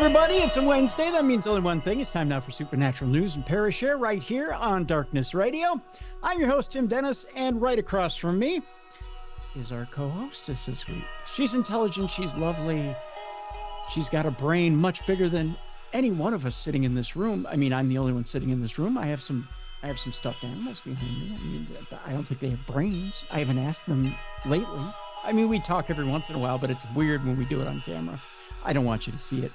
everybody. It's a Wednesday. That means only one thing. It's time now for Supernatural News and Parashare right here on Darkness Radio. I'm your host, Tim Dennis, and right across from me is our co-hostess this week. She's intelligent. She's lovely. She's got a brain much bigger than any one of us sitting in this room. I mean, I'm the only one sitting in this room. I have some stuffed animals behind me. I mean, I don't think they have brains. I haven't asked them lately. I mean, we talk every once in a while, but it's weird when we do it on camera. I don't want you to see it.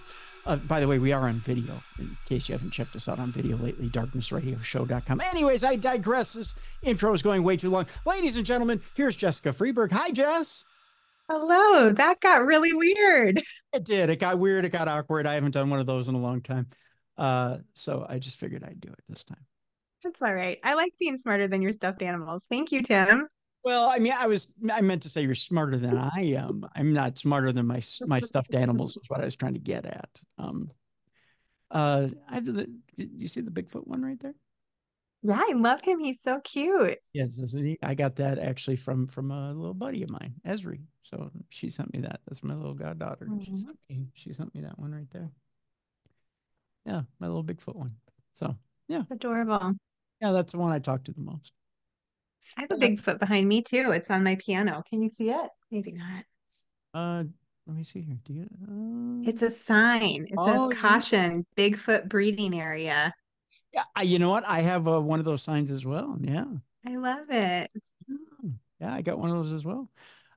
By the way, we are on video, in case you haven't checked us out on video lately, darknessradioshow.com. Anyways, I digress. This intro is going way too long. Ladies and gentlemen, here's Jessica Freeberg. Hi, Jess. Hello, that got really weird. It did. It got weird. It got awkward. I haven't done one of those in a long time. So I just figured I'd do it this time. That's all right. I like being smarter than your stuffed animals. Thank you, Tim. Well, I mean, I meant to say you're smarter than I am. I'm not smarter than my stuffed animals is what I was trying to get at. You see the Bigfoot one right there? Yeah, I love him. He's so cute. Yes, isn't he? I got that actually from a little buddy of mine, Esri. So she sent me that. That's my little goddaughter. She sent me that one right there. Yeah, my little Bigfoot one. So yeah, Adorable. yeah, that's the one I talk to the most. I have a Bigfoot behind me too. It's on my piano. Can you see it? Maybe not. Let me see here. Do you? It's a sign. It says Oh, yeah. caution, Bigfoot breeding area. Yeah, you know what? I have one of those signs as well. Yeah. I love it. Yeah, I got one of those as well.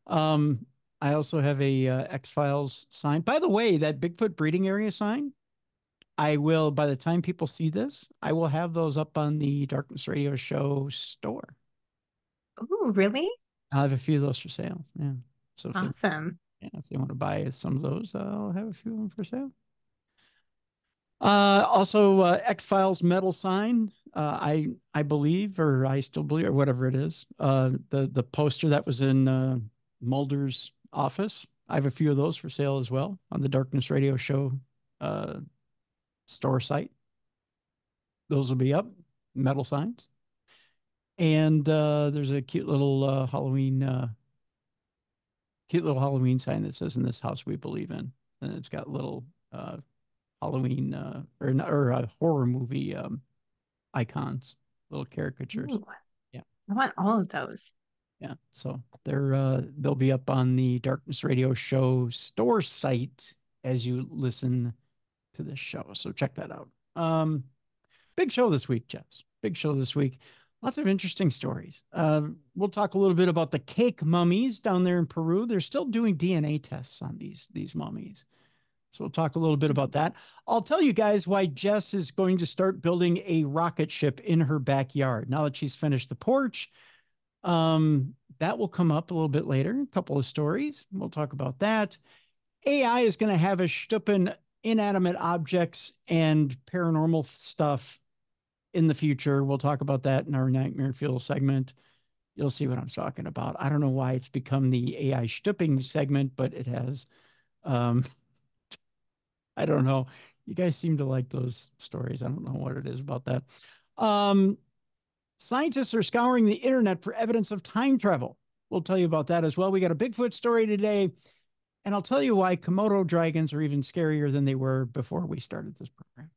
I also have a X-Files sign. By the way, that Bigfoot breeding area sign, I will, by the time people see this, I will have those up on the Darkness Radio Show store. Oh, really? I'll have a few of those for sale. Yeah. So Awesome. if they want to buy some of those, I'll have a few of them for sale. Also, X-Files metal sign. I believe, or I still believe, or whatever it is. The poster that was in Mulder's office. I have a few of those for sale as well on the Darkness Radio Show store site. Those will be up. Metal signs. And there's a cute little Halloween sign that says "In this house we believe in," and it's got little Halloween or horror movie icons, little caricatures. Ooh, Yeah, I want all of those. yeah. So they'll be up on the Darkness Radio Show store site as you listen to this show. So check that out. Big show this week, Jess. Big show this week. Lots of interesting stories. We'll talk a little bit about the cake mummies down there in Peru. They're still doing DNA tests on these mummies. So we'll talk a little bit about that. I'll tell you guys why Jess is going to start building a rocket ship in her backyard now that she's finished the porch. That will come up a little bit later. A couple of stories. We'll talk about that. AI is going to have us stupping inanimate objects and paranormal stuff in the future. We'll talk about that in our Nightmare Fuel segment. You'll see what I'm talking about. I don't know why it's become the AI stupping segment, but it has. I don't know. You guys seem to like those stories. I don't know what it is about that. Scientists are scouring the internet for evidence of time travel. We'll tell you about that as well. We got a Bigfoot story today, and I'll tell you why Komodo dragons are even scarier than they were before we started this program.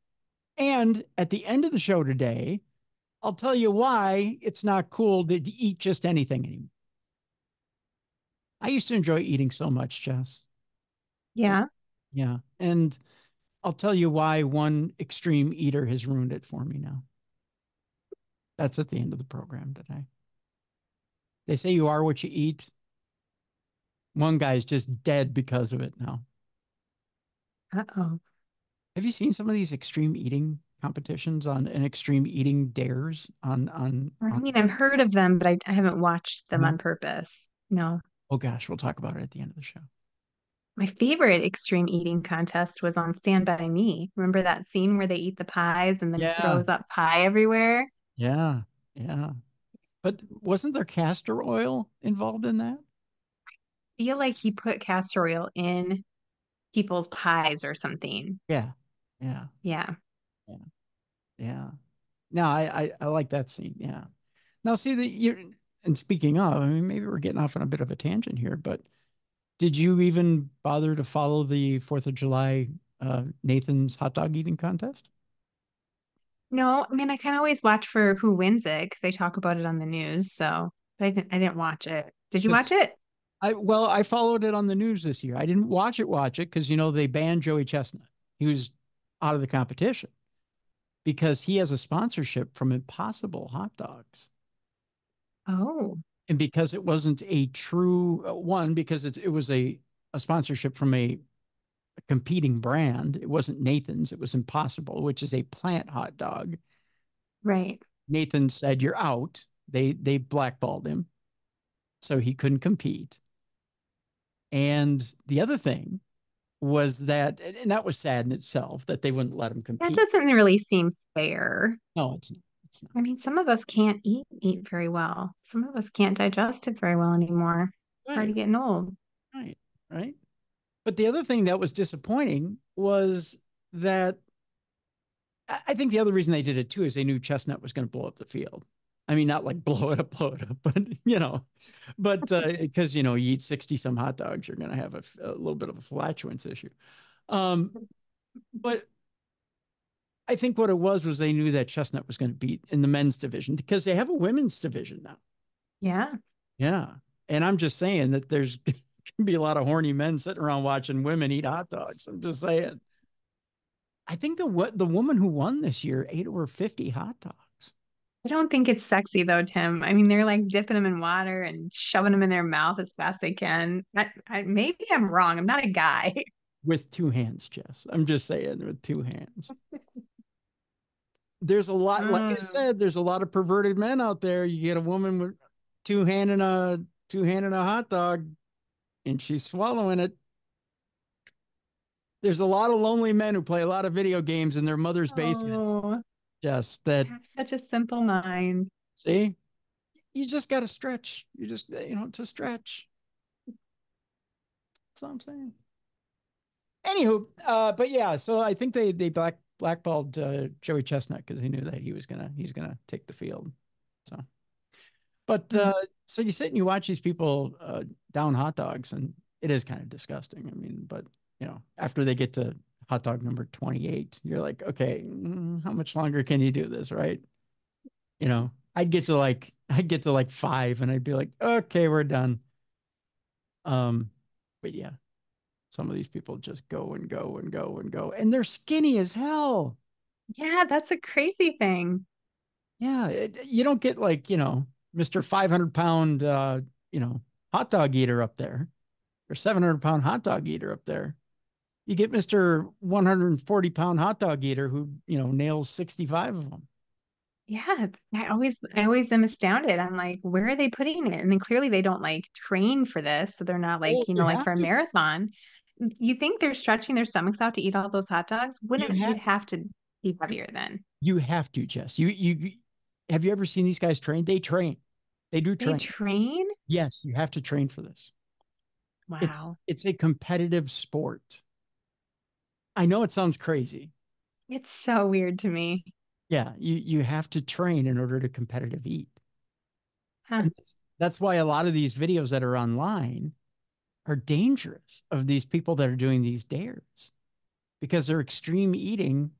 And at the end of the show today, I'll tell you why it's not cool to eat just anything anymore. I used to enjoy eating so much, Jess. Yeah. Yeah. And I'll tell you why one extreme eater has ruined it for me now. That's at the end of the program today. They say you are what you eat. One guy's just dead because of it now. Uh-oh. Have you seen some of these extreme eating competitions and extreme eating dares I mean, I've heard of them, but I haven't watched them on purpose. No. Oh gosh, we'll talk about it at the end of the show. My favorite extreme eating contest was on Stand By Me. Remember that scene where they eat the pies and then he Yeah. throws up pie everywhere? Yeah. Yeah. But wasn't there castor oil involved in that? I feel like he put castor oil in people's pies or something. Yeah. Yeah. Yeah. Yeah. Yeah. No, I like that scene. Yeah. Now see that you're and speaking of, I mean, maybe we're getting off on a bit of a tangent here, but did you even bother to follow the 4th of July Nathan's hot dog eating contest? No, I mean, I kind of always watch for who wins it because they talk about it on the news. So, but I didn't watch it. Did you watch it? I followed it on the news this year. I didn't watch it because they banned Joey Chestnut. He was out of the competition because he has a sponsorship from Impossible Hot Dogs. Oh, And because it wasn't a true one, because it was a sponsorship from a competing brand. It wasn't Nathan's, it was Impossible, which is a plant hot dog. right. Nathan said, "You're out." They blackballed him, so he couldn't compete. And the other thing was that, and that was sad in itself, that they wouldn't let him That compete. doesn't really seem fair. No, it's not. It's not. I mean, some of us can't eat very well. Some of us can't digest it very well anymore. It's already Right, getting old. right, right. But the other thing that was disappointing was that I think the other reason they did it too is they knew Chestnut was going to blow up the field. I mean, not like blow it up, but but because you eat 60 some hot dogs, you're going to have a little bit of a flatulence issue. Um, but I think what it was they knew that Chestnut was going to beat in the men's division because they have a women's division now. Yeah. Yeah. And I'm just saying that there's going to be a lot of horny men sitting around watching women eat hot dogs. I'm just saying. I think the woman who won this year ate over 50 hot dogs I don't think it's sexy though, Tim. I mean, they're like dipping them in water and shoving them in their mouth as fast as they can. Maybe I'm wrong. I'm not a guy. with two hands, Jess. I'm just saying with two hands. There's a lot, like I Mm. said, there's a lot of perverted men out there. You get a woman with two hand and a hot dog, and she's swallowing it. There's a lot of lonely men who play a lot of video games in their mother's basements. Oh, Yes, I that have such a simple mind. see, you just got to stretch. You just to stretch. That's all I'm saying. Anywho, but yeah, so I think they blackballed Joey Chestnut because they knew that he's gonna take the field. So, but Mm. so you sit and you watch these people down hot dogs, and it is kind of disgusting. I mean, but after they get to hot dog number 28, you're like, okay, how much longer can you do this, right? I'd get to like five, and I'd be like, okay, we're done. But yeah, some of these people just go and go and go and go, and they're skinny as hell. Yeah, that's a crazy thing. Yeah, you don't get like, Mr. 500 pound, hot dog eater up there or 700 pound hot dog eater up there. You get Mr. 140 pound hot dog eater who, nails 65 of them. Yeah, I always am astounded. I'm like, where are they putting it? And then clearly they don't like train for this, so they're not Oh, like, you like have for a to. marathon. You think they're stretching their stomachs out to eat all those hot dogs? You Wouldn't have you'd have to be heavier then? you have to, Jess. You have you ever seen these guys train? They train. They do They train. train? Yes, you have to train for this. It's Wow. it's a competitive sport. I know it sounds crazy. It's so weird to me. Yeah, you have to train in order to competitive eat. Huh. And that's why a lot of these videos that are online are dangerous of these people that are doing these dares because they're extreme eating,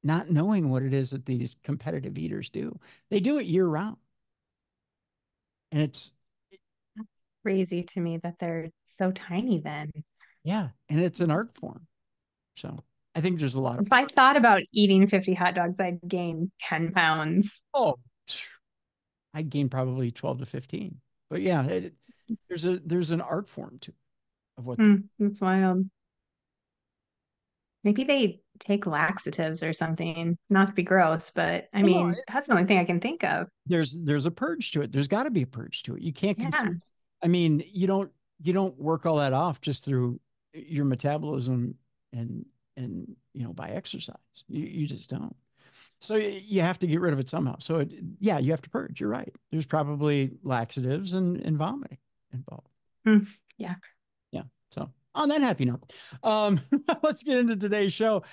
not knowing what it is that these competitive eaters do. They do it year round. And That's crazy to me that they're so tiny then. yeah, and it's an art form. So I think there's a lot of, If I thought about eating 50 hot dogs, I'd gain 10 pounds. oh, I gained probably 12 to 15. But yeah, there's an art form to of what they, That's wild. Maybe they take laxatives or something. Not to be gross, but I well, no, mean, that's the only thing I can think of. there's a purge to it. There's got to be a purge to it. You can't Yeah. consume. I mean, you don't work all that off just through your metabolism and by exercise. You just don't. So you have to get rid of it somehow. So yeah, you have to purge. You're right. There's probably laxatives and vomiting involved. Mm, yeah. Yeah. So on that happy note, let's get into today's show.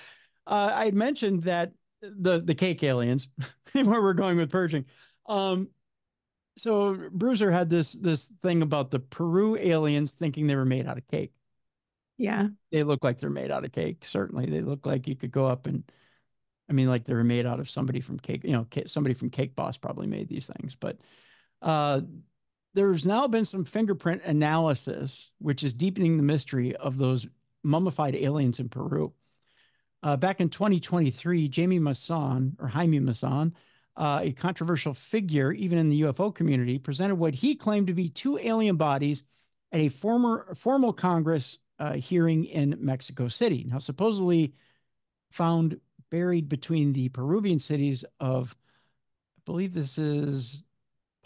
I had mentioned that the cake aliens, where we're going with purging. Um, so Bruiser had this thing about the Peru aliens thinking they were made out of cake. Yeah. They look like they're made out of cake. Certainly, they look like you could go up and, I mean, like they're made out of somebody from Cake. Somebody from Cake Boss probably made these things. But uh, there's now been some fingerprint analysis, which is deepening the mystery of those mummified aliens in Peru. Back in 2023, Jamie Masson, or Jaime Masson, a controversial figure even in the UFO community, presented what he claimed to be two alien bodies at a formal Congress hearing in Mexico City. Now, supposedly found buried between the Peruvian cities of, I believe this is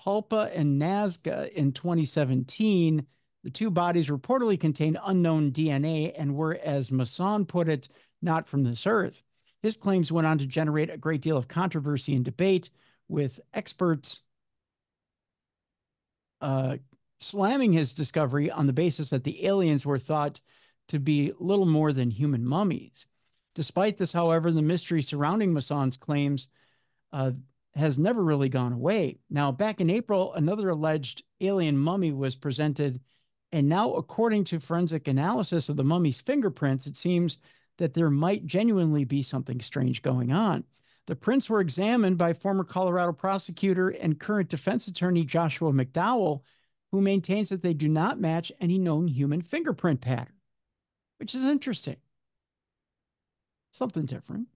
Palpa and Nazca in 2017. The two bodies reportedly contained unknown DNA and were, as Masson put it, not from this earth. His claims went on to generate a great deal of controversy and debate, with experts slamming his discovery on the basis that the aliens were thought to be little more than human mummies. Despite this, however, the mystery surrounding Masson's claims uh, has never really gone away. Now, back in April, another alleged alien mummy was presented, and now, according to forensic analysis of the mummy's fingerprints, it seems that there might genuinely be something strange going on. The prints were examined by former Colorado prosecutor and current defense attorney Joshua McDowell, who maintains that they do not match any known human fingerprint pattern, which is interesting. Something different.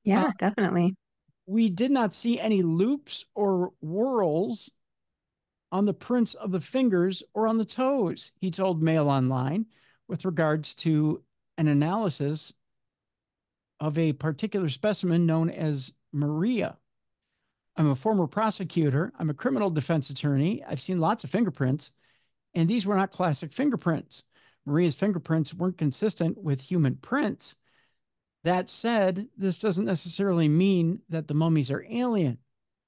Yeah, definitely. We did not see any loops or whorls on the prints of the fingers or on the toes, he told Mail Online, with regards to an analysis of a particular specimen known as Maria. I'm a former prosecutor. I'm a criminal defense attorney. I've seen lots of fingerprints, and these were not classic fingerprints. Maria's fingerprints weren't consistent with human prints. That said, this doesn't necessarily mean that the mummies are alien.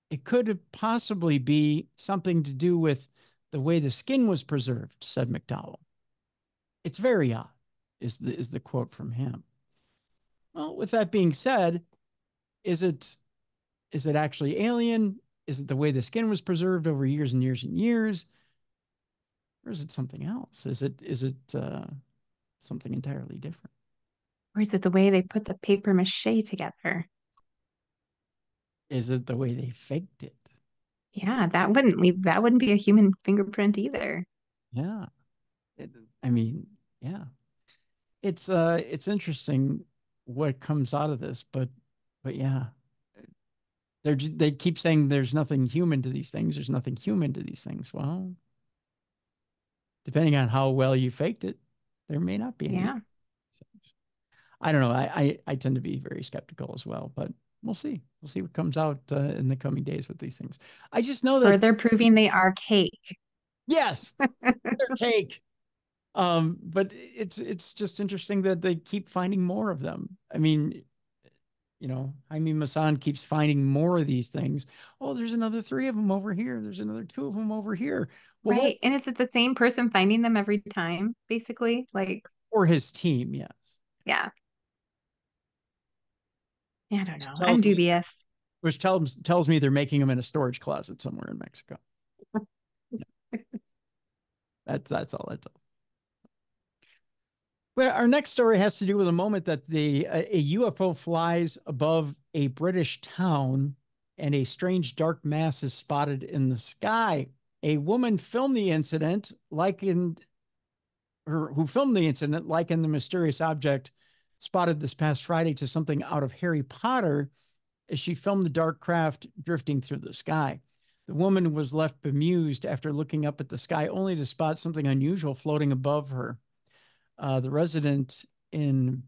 It could possibly be something to do with the way the skin was preserved, said McDowell. It's very odd, is the quote from him. Well, with that being said, is it actually alien? Is it the way the skin was preserved over years and years and years? Or is it something else? Is it something entirely different? Or is it the way they put the paper mache together? Is it the way they faked it? Yeah, that wouldn't be a human fingerprint either. Yeah. It, I mean, yeah. It's interesting what comes out of this, but yeah. They keep saying there's nothing human to these things. There's nothing human to these things. Well, depending on how well you faked it, there may not be any. Yeah. I don't know. I tend to be very skeptical as well, but we'll see. We'll see what comes out in the coming days with these things. I just know that Further proving they are cake. yes, they're cake. But it's just interesting that they keep finding more of them. I mean, Jaime Maussan keeps finding more of these things. Oh, there's another three of them over here. There's another two of them over here. Well, what? Right. And is it the same person finding them every time, basically? Like, Or his team, yes. yeah. I don't know. I'm Tells me, dubious. which tells me they're making them in a storage closet somewhere in Mexico. That's all I tell. Well, our next story has to do with a moment that a UFO flies above a British town and a strange dark mass is spotted in the sky. A woman filmed the incident, who filmed the incident, likened the mysterious object spotted this past Friday to something out of Harry Potter as she filmed the dark craft drifting through the sky. The woman was left bemused after looking up at the sky only to spot something unusual floating above her. The resident in,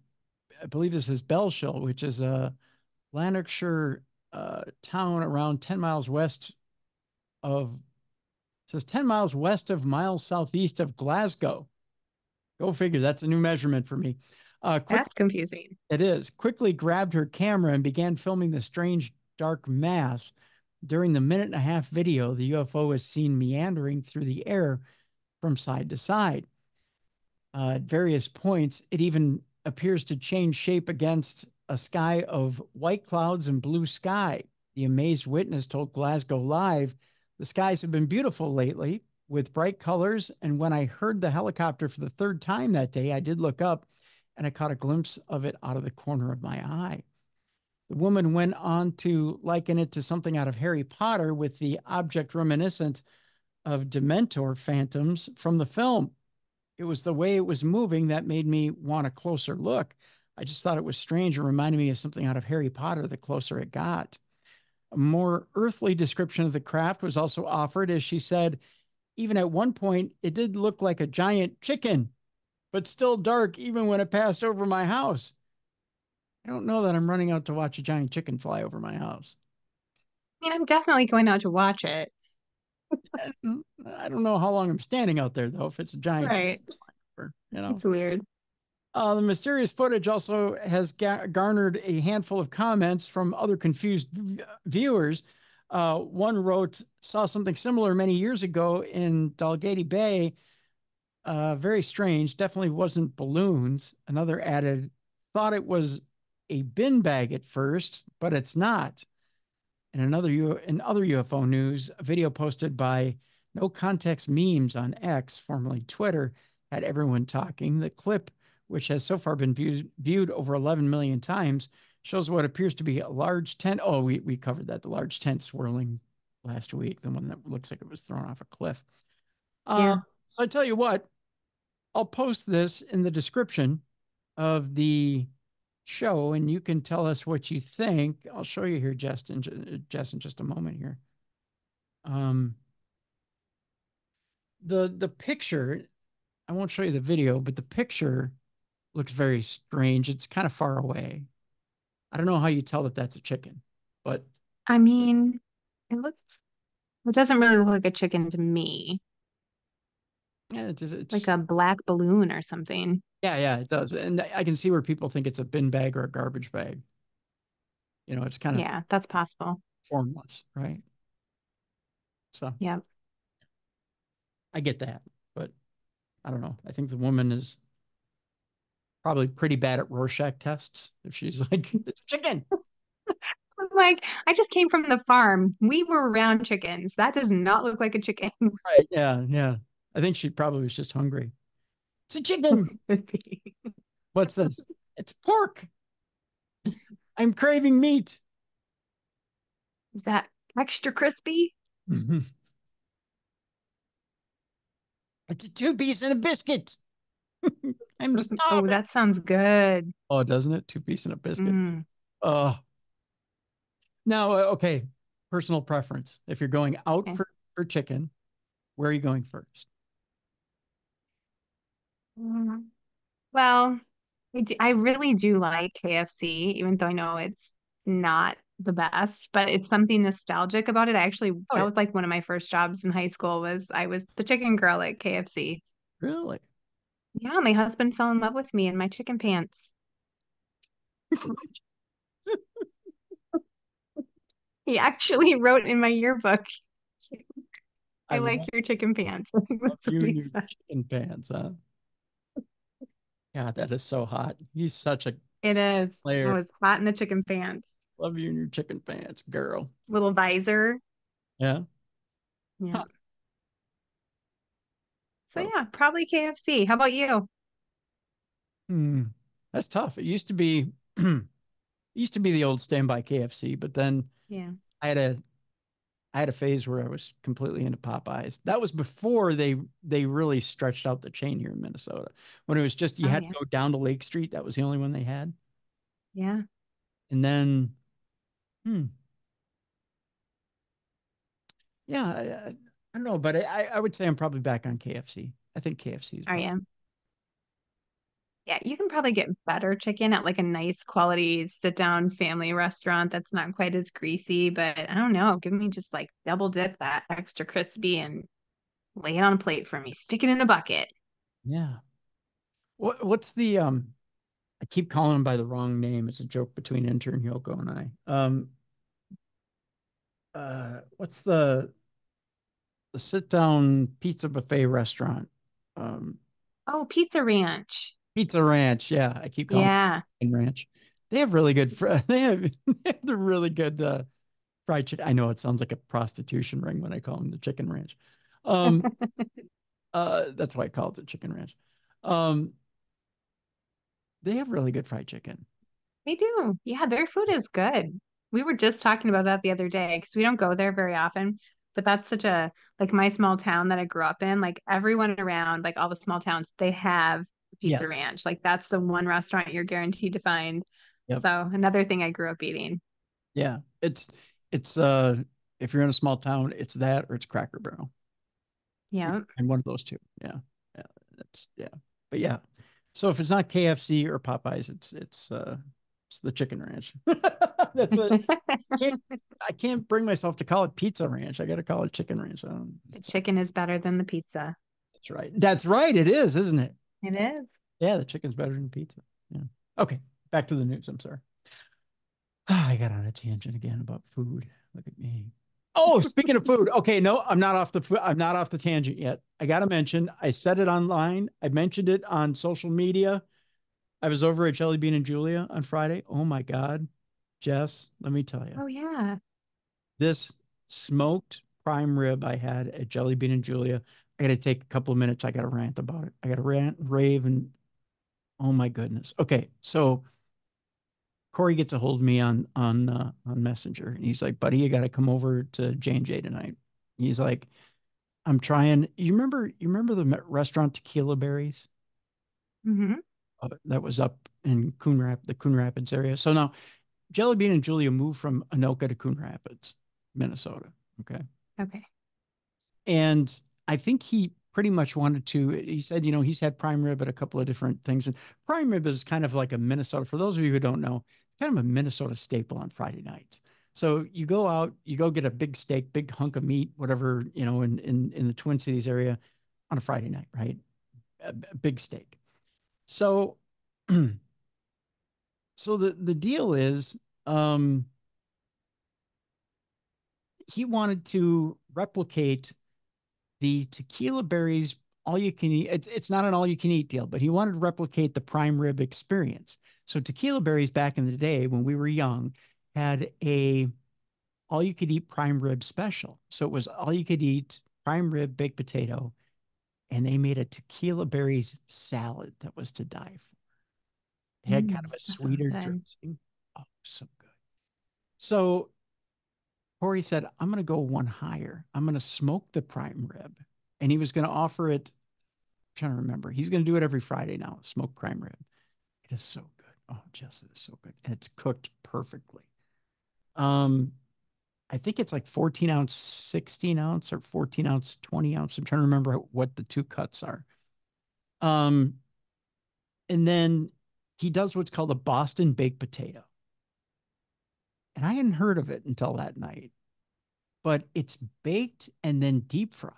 I believe this is Bellshill, which is a Lanarkshire town around 10 miles west of, says 10 miles west of miles southeast of Glasgow. Go figure. That's a new measurement for me. That's confusing. It is. Quickly grabbed her camera and began filming the strange dark mass. During the minute-and-a-half video, the UFO is seen meandering through the air from side to side. At various points, it even appears to change shape against a sky of white clouds and blue sky. The amazed witness told Glasgow Live, "The skies have been beautiful lately. with bright colors. And when I heard the helicopter for the third time that day, I did look up and I caught a glimpse of it out of the corner of my eye. The woman went on to liken it to something out of Harry Potter with the object reminiscent of Dementor phantoms from the film. It was the way it was moving that made me want a closer look. I just thought it was strange and reminded me of something out of Harry Potter the closer it got. A more earthly description of the craft was also offered, as she said, even at one point, it did look like a giant chicken, but still dark even when it passed over my house. I don't know that I'm running out to watch a giant chicken fly over my house. I mean, I'm definitely going out to watch it. I don't know how long I'm standing out there, though, if it's a giant chicken, Right. you know. It's weird. The mysterious footage also has garnered a handful of comments from other confused viewers. One wrote, saw something similar many years ago in Dalgety Bay. Very strange. Definitely wasn't balloons. Another added, thought it was a bin bag at first, but it's not. And in other UFO news, a video posted by No Context Memes on X, formerly Twitter, had everyone talking. The clip, which has so far been viewed over 11 million times, shows what appears to be a large tent. Oh, we covered that. The large tent swirling last week, the one that looks like it was thrown off a cliff. Uh, Yeah. so I tell you what, I'll post this in the description of the show, and you can tell us what you think. I'll show you here, Jess, in just a moment here. Um, the picture, I won't show you the video, but the picture looks very strange. It's kind of far away. I don't know how you tell that that's a chicken, but I mean, it looks, it doesn't really look like a chicken to me, yeah, like it's a black balloon or something. yeah, it does. And I can see where people think it's a bin bag or a garbage bag. You know, it's kind of Yeah, that's possible. formless, right? So Yeah. I get that, but I don't know. I think the woman is probably pretty bad at Rorschach tests. If she's like, it's chicken. I'm like, I just came from the farm. We were around chickens. That does not look like a chicken. Right. Yeah. Yeah. I think she probably was just hungry. It's a chicken. Could be. What's this? It's pork. I'm craving meat. Is that extra crispy? It's a two-piece and a biscuit. I'm Oh, starving. that sounds good. Oh, doesn't it? Two-piece and a biscuit. Mm, Oh, now, okay. Personal preference. If you're going out okay. for chicken, where are you going first? Mm. Well, I really do like KFC, even though I know it's not the best, but it's something nostalgic about it. Oh, That yeah. was like one of my first jobs in high school was I was the chicken girl at KFC. Really? Yeah, my husband fell in love with me in my chicken pants. He actually wrote in my yearbook, I I like love, your chicken pants. love That's what you and he your said. chicken pants, huh? God, that is so hot. He's such a It is. I player. was hot in the chicken pants. Love you and your chicken pants, girl. Little visor. Yeah. Yeah. Huh. So Oh, yeah, probably KFC. How about you? hmm. That's tough. It used to be it used to be the old standby KFC, but then Yeah. I had a I had a phase where I was completely into Popeyes. That was before they really stretched out the chain here in Minnesota. When it was just you Oh had yeah. to go down to Lake Street, that was the only one they had. Yeah. And then hmm, yeah, I don't know, but I would say I'm probably back on KFC. I think KFC is Oh probably yeah. Yeah, you can probably get better chicken at like a nice quality sit down family restaurant that's not quite as greasy, but I don't know. Give me just like double dip that extra crispy and lay it on a plate for me. Stick it in a bucket. yeah. What's the I keep calling him by the wrong name. It's a joke between intern Yoko and I. What's the sit down pizza buffet restaurant? Um, Oh, Pizza Ranch. Pizza Ranch. Yeah, I keep calling Yeah. it Ranch. They have really good. They have they have the really good fried chicken. I know it sounds like a prostitution ring when I call them the Chicken Ranch. Um, that's why I call it the Chicken Ranch. Um, they have really good fried chicken. They do. Yeah, their food is good. We were just talking about that the other day because we don't go there very often, but that's such a like my small town that I grew up in, like everyone around, like all the small towns, they have Pizza Yes. Ranch. Like that's the one restaurant you're guaranteed to find. Yep. So another thing I grew up eating. Yeah. It's if you're in a small town, it's that or it's Cracker Barrel. Yeah. And one of those two. Yeah. Yeah. That's yeah. But yeah. So if it's not KFC or Popeyes, it's the Chicken Ranch. That's it. Can't I can't bring myself to call it Pizza Ranch. I got to call it Chicken Ranch. The chicken is better than the pizza. That's right. That's right. It is, isn't it? It is. Yeah, the chicken's better than pizza. Yeah. Okay. Back to the news. I'm sorry. I got on a tangent again about food. Look at me. Oh, speaking of food. Okay, no, I'm not off the tangent yet. I got to mention, I said it online. I mentioned it on social media. I was over at Jelly Bean and Julia on Friday. Oh my God. Jess, let me tell you. Oh yeah. This smoked prime rib I had at Jelly Bean and Julia. I got to take a couple of minutes. I got to rant about it. I got to rant, rave, and oh my goodness. Okay, so Corey gets a hold of me on Messenger, and he's like, "Buddy, you got to come over to J&J tonight." He's like, "I'm trying." You remember the restaurant Tequila Berries Hmm. that was up in the Coon Rapids area? So now Jelly Bean and Julia moved from Anoka to Coon Rapids, Minnesota. Okay. Okay. And I think he pretty much wanted to, he said, he's had prime rib at a couple of different things. And prime rib is kind of like a Minnesota, for those of you who don't know, kind of a Minnesota staple on Friday nights. So you go out, you go get a big steak, big hunk of meat, whatever, in the Twin Cities area on a Friday night, right? A big steak. So, so the deal is, um, he wanted to replicate the tequila berries all you can eat. It's not an all you can eat deal, but he wanted to replicate the prime rib experience. So tequila berries back in the day when we were young had a all you could eat prime rib special. So it was all you could eat prime rib baked potato, and they made a tequila berries salad that was to die for. It had kind of a That sounds sweeter good. dressing. Oh, so good. So Corey said, I'm going to go one higher. I'm going to smoke the prime rib. And he was going to offer it. I'm trying to remember. He's going to do it every Friday now, smoked prime rib. It is so good. Oh, Jess, it is so good. And it's cooked perfectly. Um, I think it's like 14 ounce, 16 ounce, or 14 ounce, 20 ounce. I'm trying to remember what the two cuts are. Um, and then he does what's called a Boston baked potato. And I hadn't heard of it until that night, but it's baked and then deep fried,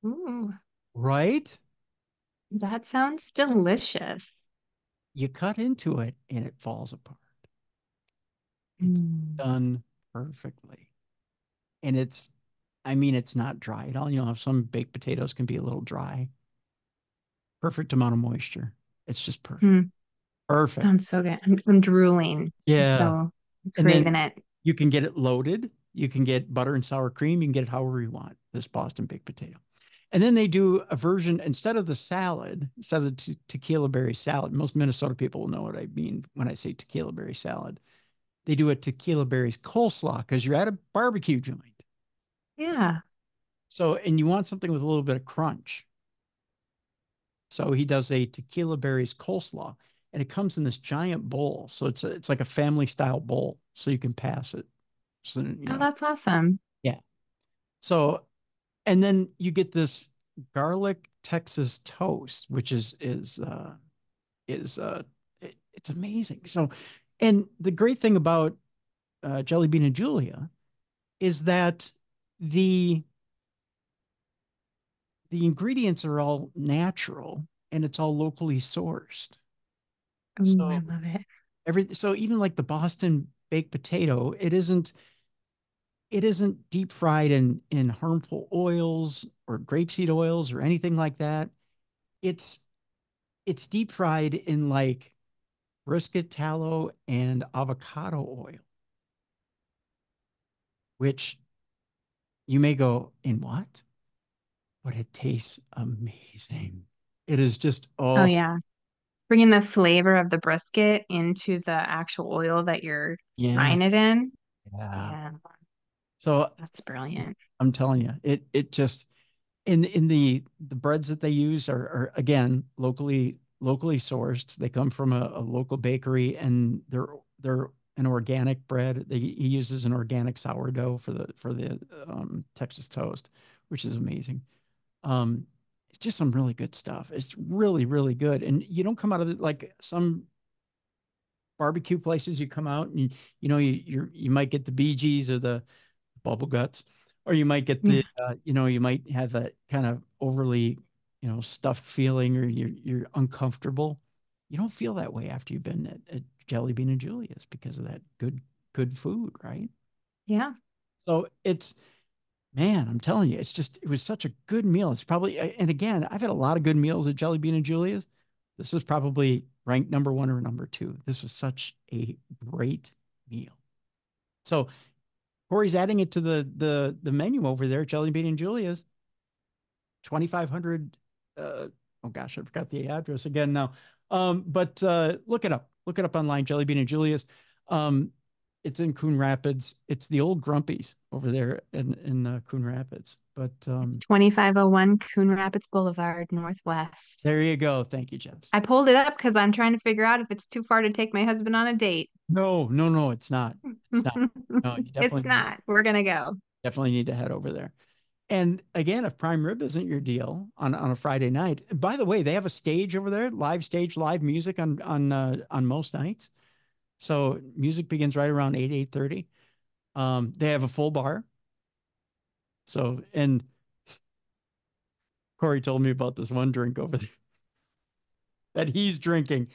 Ooh, right? that sounds delicious. You cut into it and it falls apart. It's Mm. done perfectly. And I mean, it's not dry at all. Some baked potatoes can be a little dry. Perfect amount of moisture. It's just perfect. Mm. Perfect. Sounds so good. I'm drooling. I'm Yeah. so And then craving it. you can get it loaded. You can get butter and sour cream. You can get it however you want, this Boston baked potato. And then they do a version instead of the salad, instead of the tequila berry salad. Most Minnesota people will know what I mean when I say tequila berry salad. They do a tequila berries coleslaw because you're at a barbecue joint. Yeah. So, and you want something with a little bit of crunch. So he does a tequila berries coleslaw, and it comes in this giant bowl. So it's like a family style bowl, so you can pass it. So Oh, that's awesome. yeah. So and then you get this garlic Texas toast, which is it's amazing. So, and the great thing about Jelly Bean and Julia is that the the ingredients are all natural and it's all locally sourced. Oh, I So love it. so even like the Boston baked potato, it isn't deep fried in harmful oils or grapeseed oils or anything like that. It's it's deep fried in like brisket tallow and avocado oil, which you may go, in what? but it tastes amazing. It is just, Oh oh, yeah. Bringing the flavor of the brisket into the actual oil that you're yeah, frying it in. yeah. Yeah, So that's brilliant. I'm telling you, it just in the breads that they use are again locally sourced. They come from a local bakery, and they're an organic bread. He uses an organic sourdough for the Texas toast, which is amazing. Um, it's just some really good stuff. It's really, really good. And you don't come out of it like some barbecue places. You come out and you might get the BGs or the bubble guts, or you might get Yeah. you might have that kind of overly, stuffed feeling, or you're uncomfortable. You don't feel that way after you've been at Jelly Bean and Julia's because of that good food, right? Yeah. So it's Man, I'm telling you, it was such a good meal. It's probably, and again, I've had a lot of good meals at Jelly Bean and Julia's. This was probably ranked number one or number two. This was such a great meal. So Corey's adding it to the menu over there, Jelly Bean and Julia's, 2500. Oh gosh, I forgot the address again now. But look it up. Look it up online, Jelly Bean and Julia's. Um, it's in Coon Rapids. It's the old Grumpies over there in Coon Rapids. But It's 2501 Coon Rapids Boulevard, Northwest. there you go. Thank you, Jess. I pulled it up because I'm trying to figure out if it's too far to take my husband on a date. No, no, no, it's not. It's not. No, you It's not. We're gonna go. definitely need to head over there. And again, if prime rib isn't your deal on a Friday night, by the way, they have a stage over there, live stage, live music on most nights. So music begins right around 8:30. They have a full bar. So, and Corey told me about this one drink over there that he's drinking.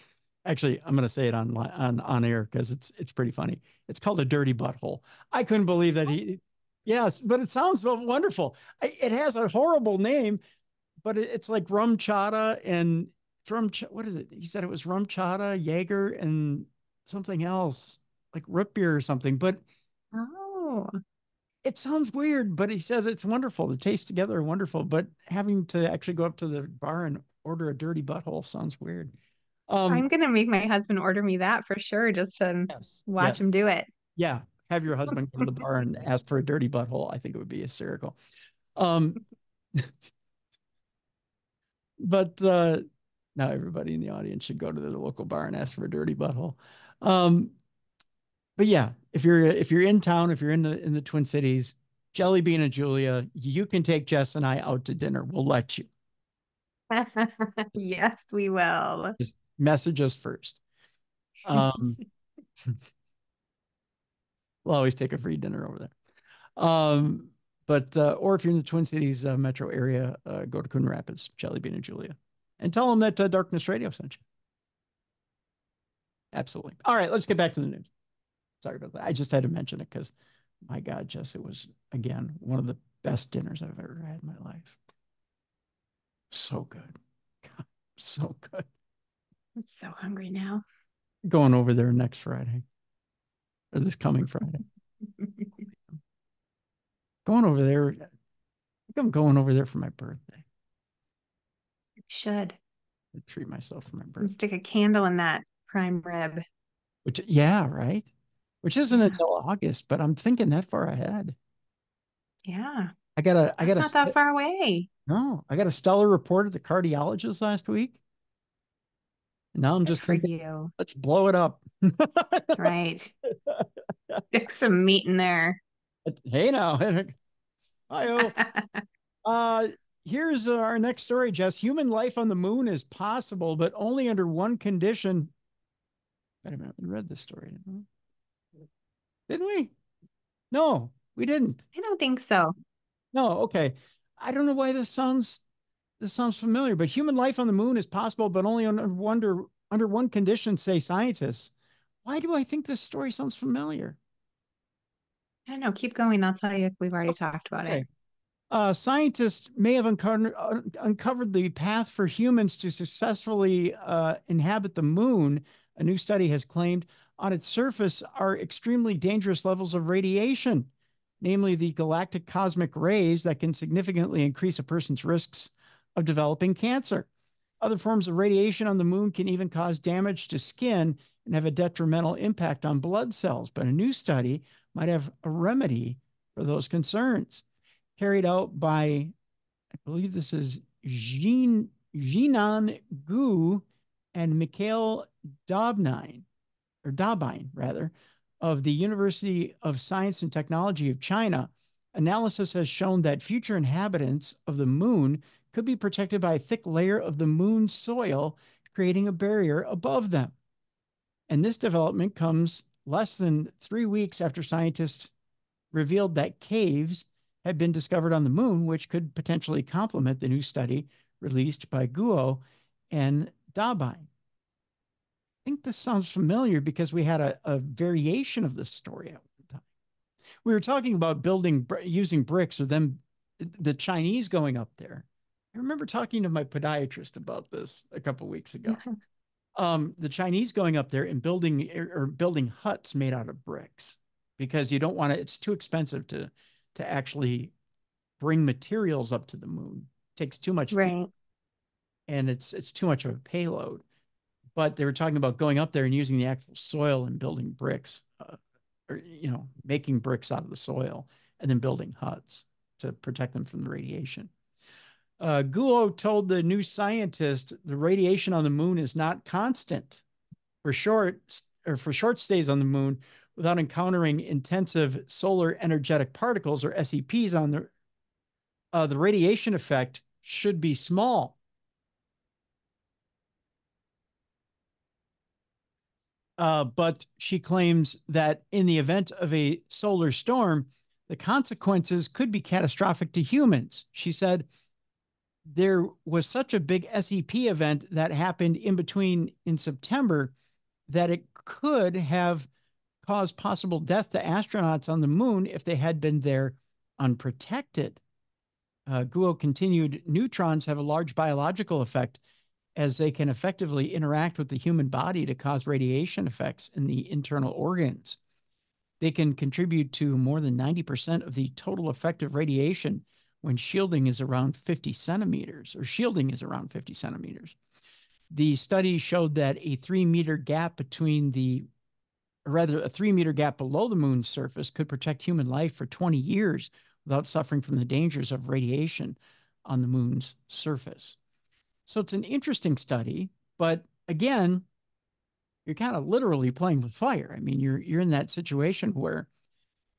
Actually, I'm going to say it on air because it's pretty funny. It's called a dirty butthole. I couldn't believe that he. Yes, but it sounds so wonderful. It has a horrible name, but it's like rum chata and what is it? He said it was rum chata, Jaeger, and something else like root beer or something. But Oh, it sounds weird, but he says it's wonderful. The tastes together are wonderful, but having to actually go up to the bar and order a dirty butthole sounds weird. Um, I'm gonna make my husband order me that for sure, just to yes, watch yes, him do it. yeah. Have your husband go to the bar and ask for a dirty butthole. I think it would be hysterical. Um, but now everybody in the audience should go to the local bar and ask for a dirty butthole. Um, but yeah, if you're in town, if you're in the Twin Cities, Jelly Bean and Julia, you can take Jess and I out to dinner. We'll let you. Yes, we will. Just message us first. Um, we'll always take a free dinner over there. But or if you're in the Twin Cities metro area, go to Coon Rapids, Jelly Bean and Julia, and tell them that Darkness Radio sent you. Absolutely. All right, let's get back to the news. Sorry about that. I just had to mention it because, my God, Jess, it was again one of the best dinners I've ever had in my life. So good, God, so good. I'm so hungry now. Going over there next Friday or this coming Friday. Going over there. I think I'm going over there for my birthday. Should. To treat myself for my And birthday. stick a candle in that prime rib. Which, yeah, right. Which isn't Yeah. until August, but I'm thinking that far ahead. Yeah. I That's got not that a, far away. no, I got a stellar report at the cardiologist last week. And now I'm Good just for thinking, you. let's blow it up. Right. Stick some meat in there. Hey now. Hi-oh. Uh, here's our next story, Jess. Human life on the moon is possible, but only under one condition. Wait a minute. We read this story, didn't we? No, we didn't. I don't think so. No, okay. I don't know why this sounds familiar, but human life on the moon is possible, but only under one condition, say scientists. Why do I think this story sounds familiar? I don't know. Keep going. I'll tell you if we've already talked about it. Okay. Scientists may have uncovered the path for humans to successfully inhabit the moon. A new study has claimed on its surface are extremely dangerous levels of radiation. namely the galactic cosmic rays that can significantly increase a person's risks of developing cancer. Other forms of radiation on the moon can even cause damage to skin and have a detrimental impact on blood cells, but a new study might have a remedy for those concerns. Carried out by, I believe this is Jinan Gu and Mikhail Dobnine, or Dabine rather, of the University of Science and Technology of China. Analysis has shown that future inhabitants of the moon could be protected by a thick layer of the moon's soil, creating a barrier above them. And this development comes less than 3 weeks after scientists revealed that caves had been discovered on the moon, which could potentially complement the new study released by Guo and Dabine. I think this sounds familiar because we had a variation of this story at one time. We were talking about using bricks, or them, the Chinese going up there. I remember talking to my podiatrist about this a couple of weeks ago. The Chinese going up there and building huts made out of bricks, because you don't want to, it's too expensive to actually bring materials up to the moon. It takes too much fuel, and it's too much of a payload. But they were talking about going up there and using the actual soil and building bricks, or making bricks out of the soil and then building huts to protect them from the radiation. Guo told the New Scientist the radiation on the moon is not constant. For short stays on the moon without encountering intensive solar energetic particles, or SEPs, on the radiation effect should be small. But she claims that in the event of a solar storm, the consequences could be catastrophic to humans. She said there was such a big SEP event that happened in September that it could have caused possible death to astronauts on the moon if they had been there unprotected. Guo continued, neutrons have a large biological effect, as they can effectively interact with the human body to cause radiation effects in the internal organs. They can contribute to more than 90% of the total effective radiation when shielding is around 50 centimeters. The study showed that a 3-meter gap a 3-meter gap below the moon's surface could protect human life for 20 years without suffering from the dangers of radiation on the moon's surface. So it's an interesting study, but again, you're kind of literally playing with fire. I mean, you're in that situation where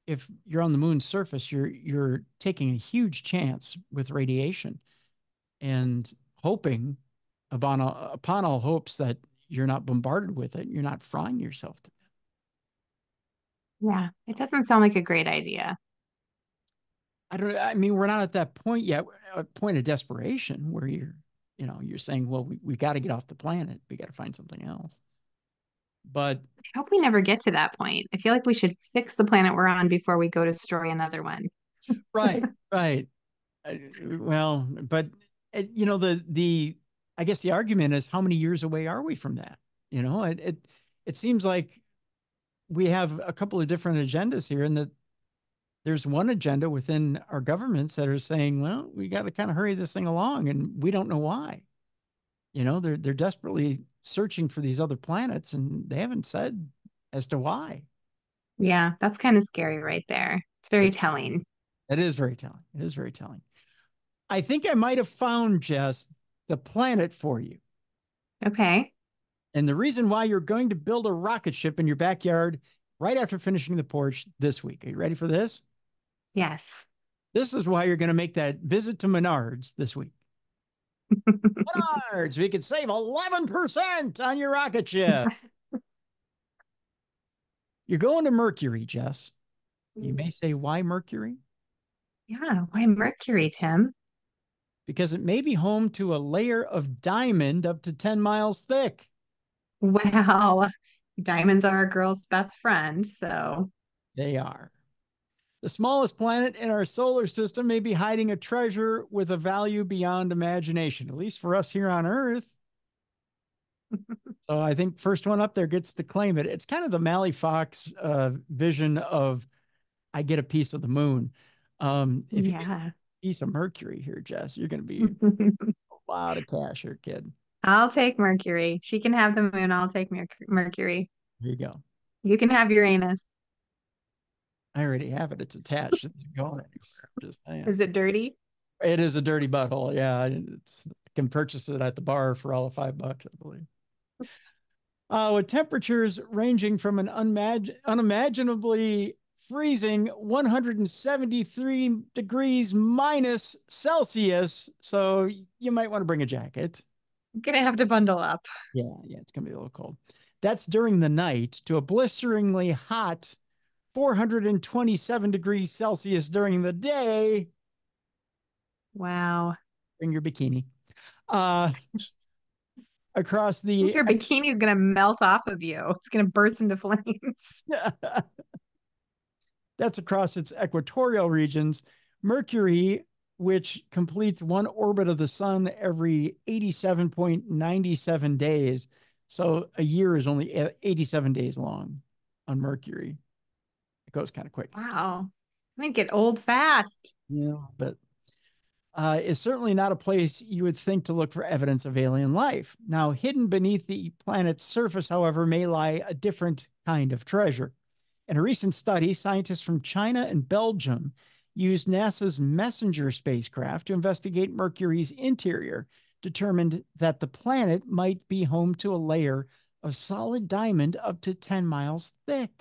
if you're on the moon's surface, you're taking a huge chance with radiation and hoping upon all hopes that you're not bombarded with it. You're not frying yourself to death. Yeah, it doesn't sound like a great idea. I mean, we're not at that point yet, a point of desperation where you're saying, well, we got to get off the planet. We got to find something else. But I hope we never get to that point. I feel like we should fix the planet we're on before we go destroy another one. right. Well, but I guess the argument is, how many years away are we from that? It seems like we have a couple of different agendas here, and that there's one agenda within our governments that are saying, well, we got to kind of hurry this thing along, and we don't know why. They're desperately searching for these other planets, and they haven't said as to why. Yeah, that's kind of scary right there. It's very telling. It is very telling. I think I might have found, Jess, the planet for you. Okay. And the reason why you're going to build a rocket ship in your backyard right after finishing the porch this week. Are you ready for this? Yes. This is why you're going to make that visit to Menards this week. Menards, we could save 11% on your rocket ship. You're going to Mercury, Jess. You may say, why Mercury? Yeah, why Mercury, Tim? Because it may be home to a layer of diamond up to 10 miles thick. Well, diamonds are a girl's best friend, so. They are. The smallest planet in our solar system may be hiding a treasure with a value beyond imagination, at least for us here on Earth. So I think first one up there gets to claim it. It's kind of the Mally Fox vision of I get a piece of the moon. If you get a Yeah. piece of Mercury here, Jess, you're going to be a lot of cash here, kid. I'll take Mercury. She can have the moon. I'll take Mercury. There you go. You can have Uranus. I already have it. It's attached. It's going anywhere. I'm just saying. Is it dirty? It is a dirty butthole. Yeah, I can purchase it at the bar for all of $5, I believe. With temperatures ranging from an unimaginably freezing 173 degrees minus Celsius. So you might want to bring a jacket. I'm gonna have to bundle up. Yeah, it's going to be a little cold. That's during the night to a blisteringly hot 427 degrees Celsius during the day. Wow. Bring your bikini. Uh, across I think the your bikini is gonna melt off of you. It's gonna burst into flames. that's across its equatorial regions. Mercury, which completes one orbit of the sun every 87.97 days. So a year is only 87 days long on Mercury. It goes kind of quick. Wow. I might get old fast. Yeah, but is certainly not a place you would think to look for evidence of alien life. Now, hidden beneath the planet's surface, however, may lie a different kind of treasure. In a recent study, scientists from China and Belgium used NASA's Messenger spacecraft to investigate Mercury's interior, determined that the planet might be home to a layer of solid diamond up to 10 miles thick.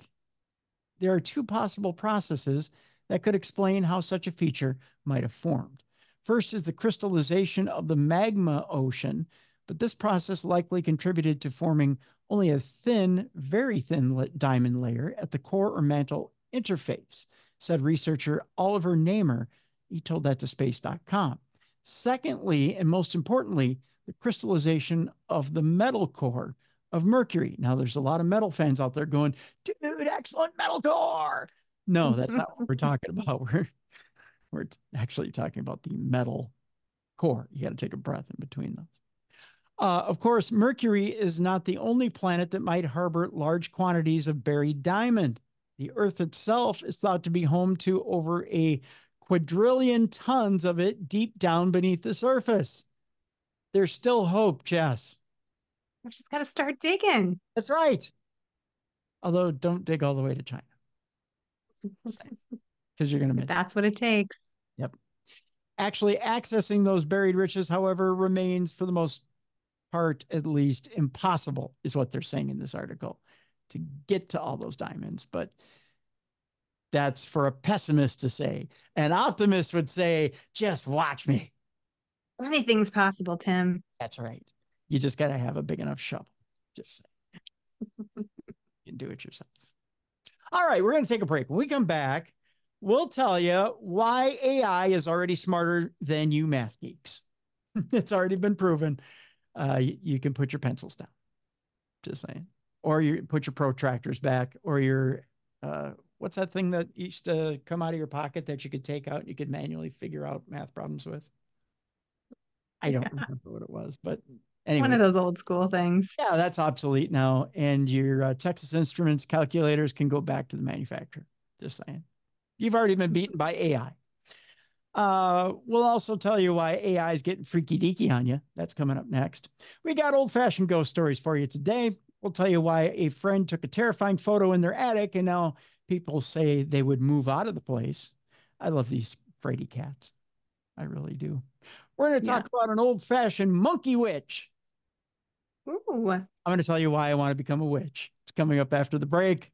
There are two possible processes that could explain how such a feature might have formed. First is the crystallization of the magma ocean, but this process likely contributed to forming only a thin, very thin diamond layer at the core or mantle interface, said researcher Oliver Namer. He told that to space.com. Secondly, and most importantly, the crystallization of the metal core of Mercury. Now, there's a lot of metal fans out there going, dude, excellent metal core. No, that's not what we're talking about. We're actually talking about the metal core. You got to take a breath in between those. Of course, Mercury is not the only planet that might harbor large quantities of buried diamond. The Earth itself is thought to be home to over a quadrillion tons of it deep down beneath the surface. There's still hope, Jess. I've just got to start digging. That's right. Although don't dig all the way to China because you're going to miss If that's what it takes. Yep. Actually accessing those buried riches, however, remains for the most part, at least, impossible, is what they're saying in this article, to get to all those diamonds. But that's for a pessimist to say. An optimist would say, just watch me. Anything's possible, Tim. That's right. You just got to have a big enough shovel. Just you can do it yourself. All right, we're going to take a break. When we come back, we'll tell you why AI is already smarter than you math geeks. It's already been proven. You can put your pencils down. Just saying. Or you put your protractors back, or your, what's that thing that used to come out of your pocket that you could take out and you could manually figure out math problems with? I don't remember what it was, but anyway. One of those old school things. Yeah, that's obsolete now. And your Texas Instruments calculators can go back to the manufacturer. Just saying. You've already been beaten by AI. We'll also tell you why AI is getting freaky deaky on you. That's coming up next. We got old-fashioned ghost stories for you today. We'll tell you why a friend took a terrifying photo in their attic and now people say they would move out of the place. I love these fraidy cats. I really do. We're going to talk about an old-fashioned monkey witch. Ooh. I'm going to tell you why I want to become a witch. It's coming up after the break.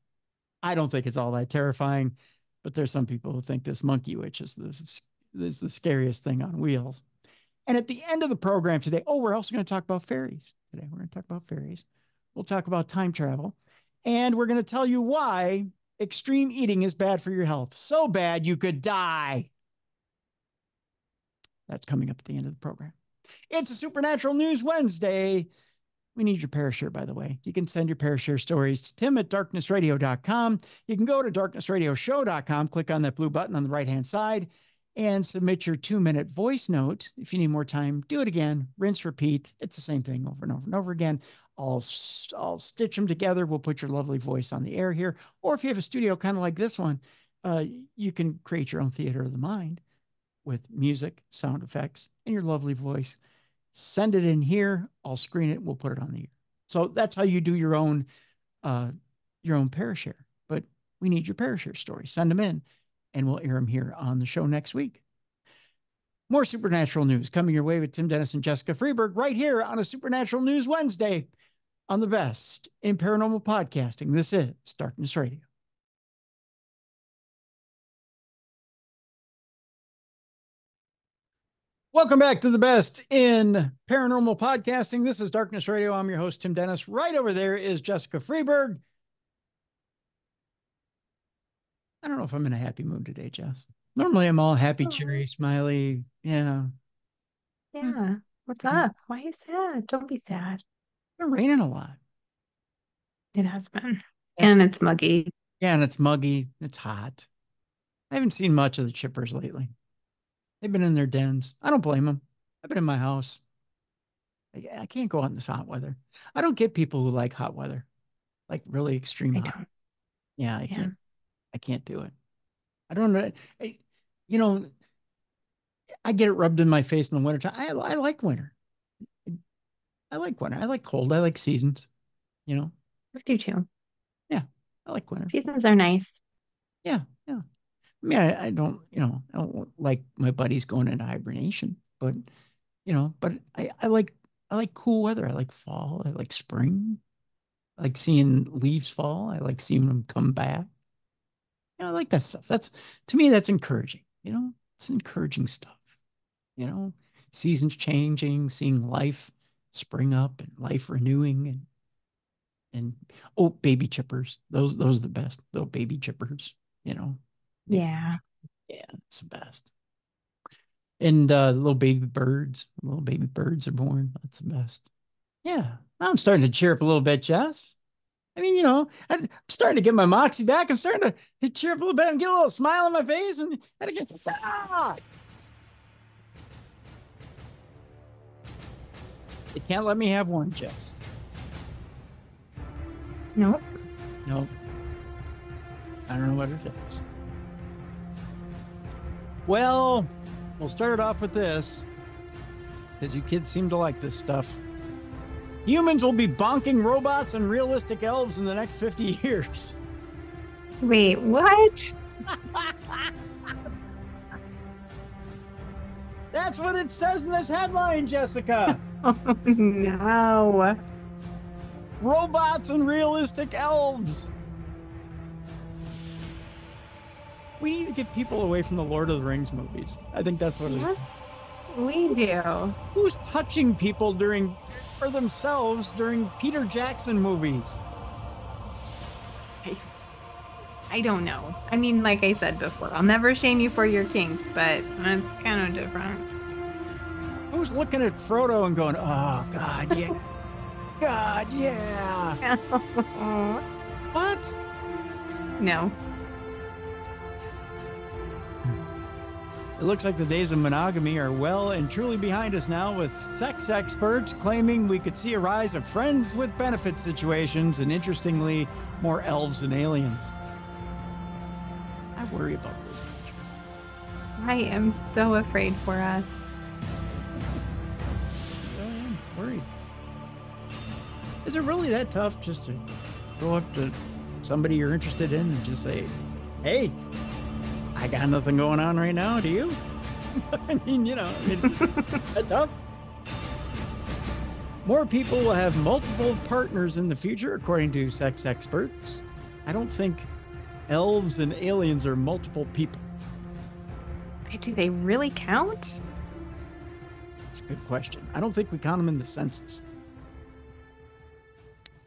I don't think it's all that terrifying, but there's some people who think this monkey witch is the scariest thing on wheels. And at the end of the program today, we're also going to talk about fairies today. We're going to talk about fairies. We'll talk about time travel. And we're going to tell you why extreme eating is bad for your health. So bad you could die. That's coming up at the end of the program. It's a Supernatural News Wednesday. We need your ParaShare, by the way. You can send your ParaShare stories to tim@darknessradio.com. You can go to darknessradioshow.com, click on that blue button on the right-hand side, and submit your 2-minute voice note. If you need more time, do it again. Rinse, repeat. It's the same thing over and over and over again. I'll stitch them together. We'll put your lovely voice on the air here. Or if you have a studio kind of like this one, you can create your own theater of the mind with music, sound effects, and your lovely voice. Send it in here. I'll screen it. We'll put it on the air. So that's how you do your own Parashare. But we need your Parashare stories. Send them in, and we'll air them here on the show next week. More Supernatural news coming your way with Tim Dennis and Jessica Freeberg right here on a Supernatural News Wednesday on the best in paranormal podcasting. This is Darkness Radio. Welcome back to the best in paranormal podcasting. This is Darkness Radio. I'm your host, Tim Dennis. Right over there is Jessica Freeberg. I don't know if I'm in a happy mood today, Jess. Normally I'm all happy, cheery, smiley. Yeah. Yeah. What's up? Why are you sad? Don't be sad. It's been raining a lot. It has been. And it's muggy. Yeah, and it's muggy. It's hot. I haven't seen much of the chippers lately. They've been in their dens. I don't blame them. I've been in my house. I can't go out in this hot weather. I don't get people who like hot weather, like really extreme I hot. don't. Yeah, I can't. I can't do it. I don't know. You know, I get it rubbed in my face in the wintertime. I like winter. I like winter. I like cold. I like seasons. You know. I do too. Yeah, I like winter. Seasons are nice. Yeah, yeah. I mean, I don't, I don't like my buddies going into hibernation, but I like cool weather. I like fall. I like spring. I like seeing leaves fall. I like seeing them come back. I like that stuff. To me, that's encouraging. It's encouraging stuff. Seasons changing, seeing life spring up and life renewing and oh, baby chippers. Those are the best. Those baby chippers. Yeah. Yeah, it's the best. And little baby birds are born. That's the best. Yeah. Now I'm starting to cheer up a little bit, Jess. I mean, I'm starting to get my moxie back. I'm starting to cheer up a little bit and get a little smile on my face. And again, They can't let me have one, Jess. Nope. Nope. I don't know what it is. Well, we'll start it off with this, because you kids seem to like this stuff. Humans will be bonking robots and realistic elves in the next 50 years. Wait, what? That's what it says in this headline, Jessica. Oh, no. Robots and realistic elves. We need to get people away from the Lord of the Rings movies. I think that's what it is. We do. Who's touching people or themselves during Peter Jackson movies? I don't know. I mean, like I said before, I'll never shame you for your kinks, but that's kind of different. Who's looking at Frodo and going, oh, God, yeah. God, yeah. What? No. It looks like the days of monogamy are well and truly behind us now, with sex experts claiming we could see a rise of friends with benefit situations and, interestingly, more elves and aliens. I worry about this country. I am so afraid for us. I really am worried. Is it really that tough just to go up to somebody you're interested in and just say, hey, I got nothing going on right now, do you? I mean, it's that tough. More people will have multiple partners in the future, according to sex experts. I don't think elves and aliens are multiple people. Do they really count? It's a good question. I don't think we count them in the census.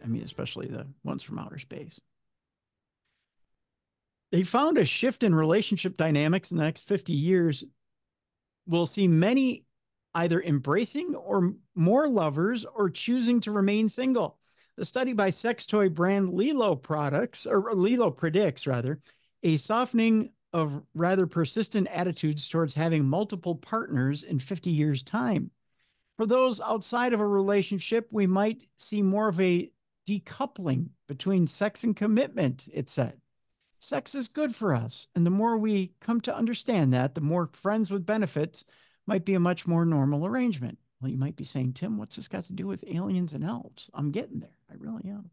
I mean, especially the ones from outer space. They found a shift in relationship dynamics in the next 50 years. We'll see many either embracing or more lovers or choosing to remain single. The study by sex toy brand Lelo predicts a softening of rather persistent attitudes towards having multiple partners in 50 years' time. For those outside of a relationship, we might see more of a decoupling between sex and commitment, it said. Sex is good for us. And the more we come to understand that, the more friends with benefits might be a much more normal arrangement. Well, you might be saying, Tim, what's this got to do with aliens and elves? I'm getting there. I really am.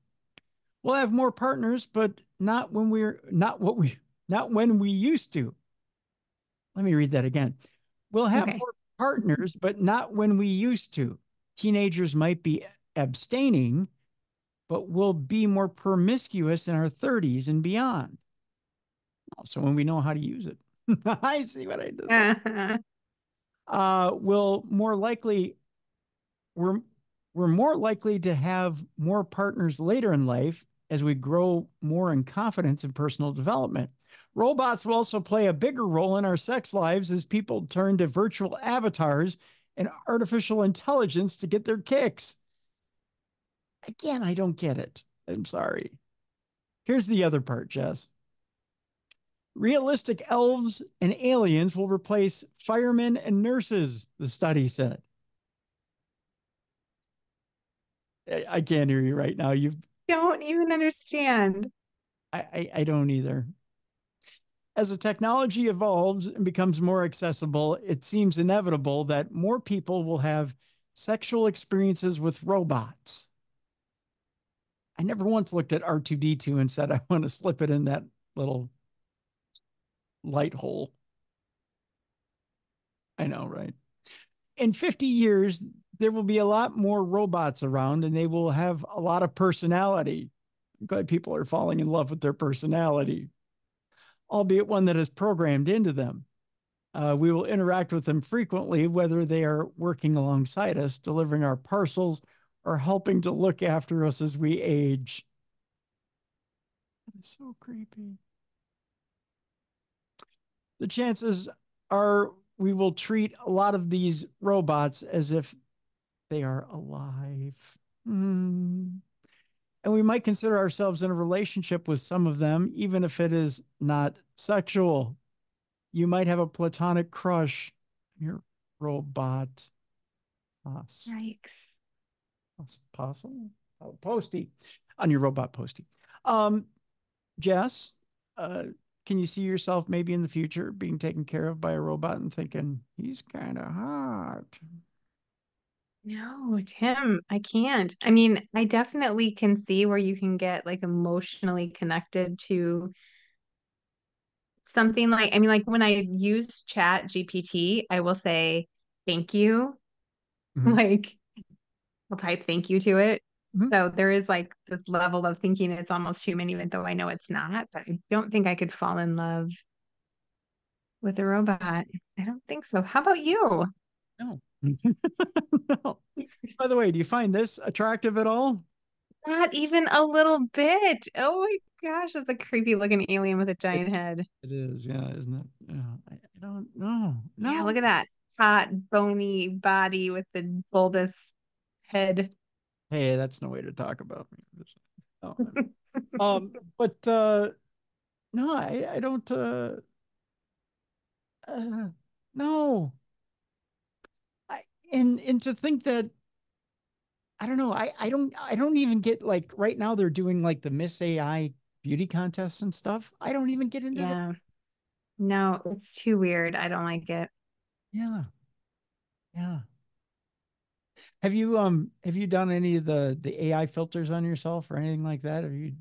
We'll have more partners, but not when we used to. Let me read that again. We'll have Okay. more partners, but not when we used to. Teenagers might be abstaining, but we'll be more promiscuous in our 30s and beyond. So when we know how to use it. I see what I did there. We'll more likely we're we're more likely to have more partners later in life as we grow more in confidence in personal development. Robots will also play a bigger role in our sex lives as people turn to virtual avatars and artificial intelligence to get their kicks. Again, I don't get it. I'm sorry. Here's the other part, Jess. Realistic elves and aliens will replace firemen and nurses, the study said. I can't hear you right now. Don't even understand. I don't either. As the technology evolves and becomes more accessible, it seems inevitable that more people will have sexual experiences with robots. I never once looked at R2D2 and said, I want to slip it in that little light hole. I know, right? In 50 years, there will be a lot more robots around and they will have a lot of personality. I'm glad people are falling in love with their personality, albeit one that is programmed into them. We will interact with them frequently, whether they are working alongside us, delivering our parcels, or helping to look after us as we age. That is so creepy. The chances are we will treat a lot of these robots as if they are alive. And we might consider ourselves in a relationship with some of them, even if it is not sexual. You might have a platonic crush on your robot. Yikes. Possible? Posty. On your robot Posty. Jess, can you see yourself maybe in the future being taken care of by a robot and thinking, he's kind of hot? No, Tim, I can't. I mean, I definitely can see where you can get like emotionally connected to something like, I mean, like when I use Chat GPT, I will say thank you. Mhm. Like I'll type thank you to it. Mhm. So there is like this level of thinking it's almost human, even though I know it's not. But I don't think I could fall in love with a robot. I don't think so. How about you? No. No. By the way, do you find this attractive at all? Not even a little bit. Oh my gosh, that's a creepy looking alien with a It, giant head. it is, yeah, isn't it? Yeah, I don't know. Yeah, No. look at that hot, bony body with the bulbous head. Hey, that's no way to talk about me. No. But no, I don't uh no. I and to think that I don't know, I don't even get like right now they're doing like the Miss AI beauty contests and stuff. I don't even get into that. Yeah, no, it's too weird. I don't like it. Yeah. Yeah. Have you done any of the AI filters on yourself or anything like that? Have you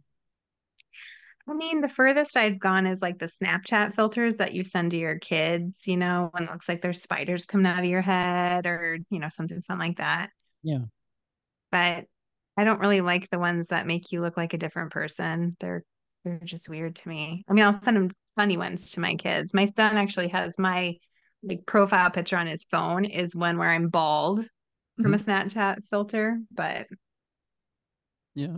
I mean, the furthest I've gone is like the Snapchat filters that you send to your kids, when it looks like there's spiders coming out of your head or, something fun like that. yeah. But I don't really like the ones that make you look like a different person. They're just weird to me. I mean, I'll send them funny ones to my kids. My son actually has my like profile picture on his phone is one where I'm bald from Mhm. a Snapchat filter, but Yeah.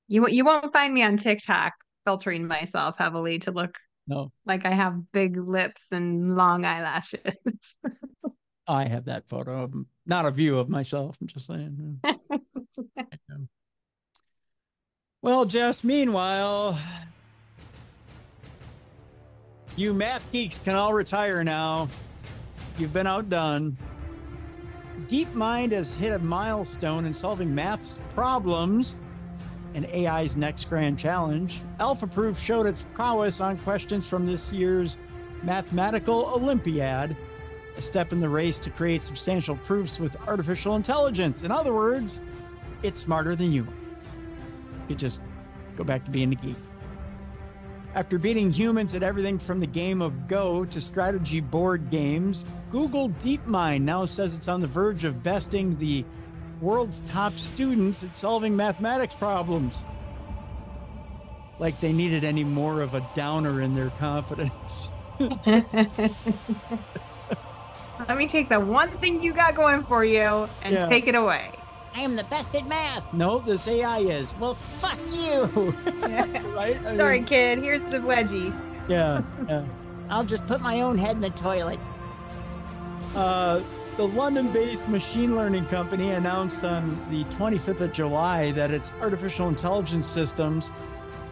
you won't find me on TikTok filtering myself heavily to look No. like I have big lips and long eyelashes. I have that photo of not a view of myself. I'm just saying. Yeah. Well, Jess, meanwhile, you math geeks can all retire now. You've been outdone. DeepMind has hit a milestone in solving math's problems. and AI's next grand challenge, AlphaProof showed its prowess on questions from this year's Mathematical Olympiad, a step in the race to create substantial proofs with artificial intelligence. In other words, it's smarter than you. You could just go back to being a geek. After beating humans at everything from the game of Go to strategy board games, Google DeepMind now says it's on the verge of besting the world's top students at solving mathematics problems. Like they needed any more of a downer in their confidence. Let me take the one thing you got going for you and take it away. I am the best at math. No, this AI is. Well, fuck you. Right? Sorry, kid. Here's the wedgie. Yeah. I'll just put my own head in the toilet. The London-based machine learning company announced on the 25th of July that its artificial intelligence systems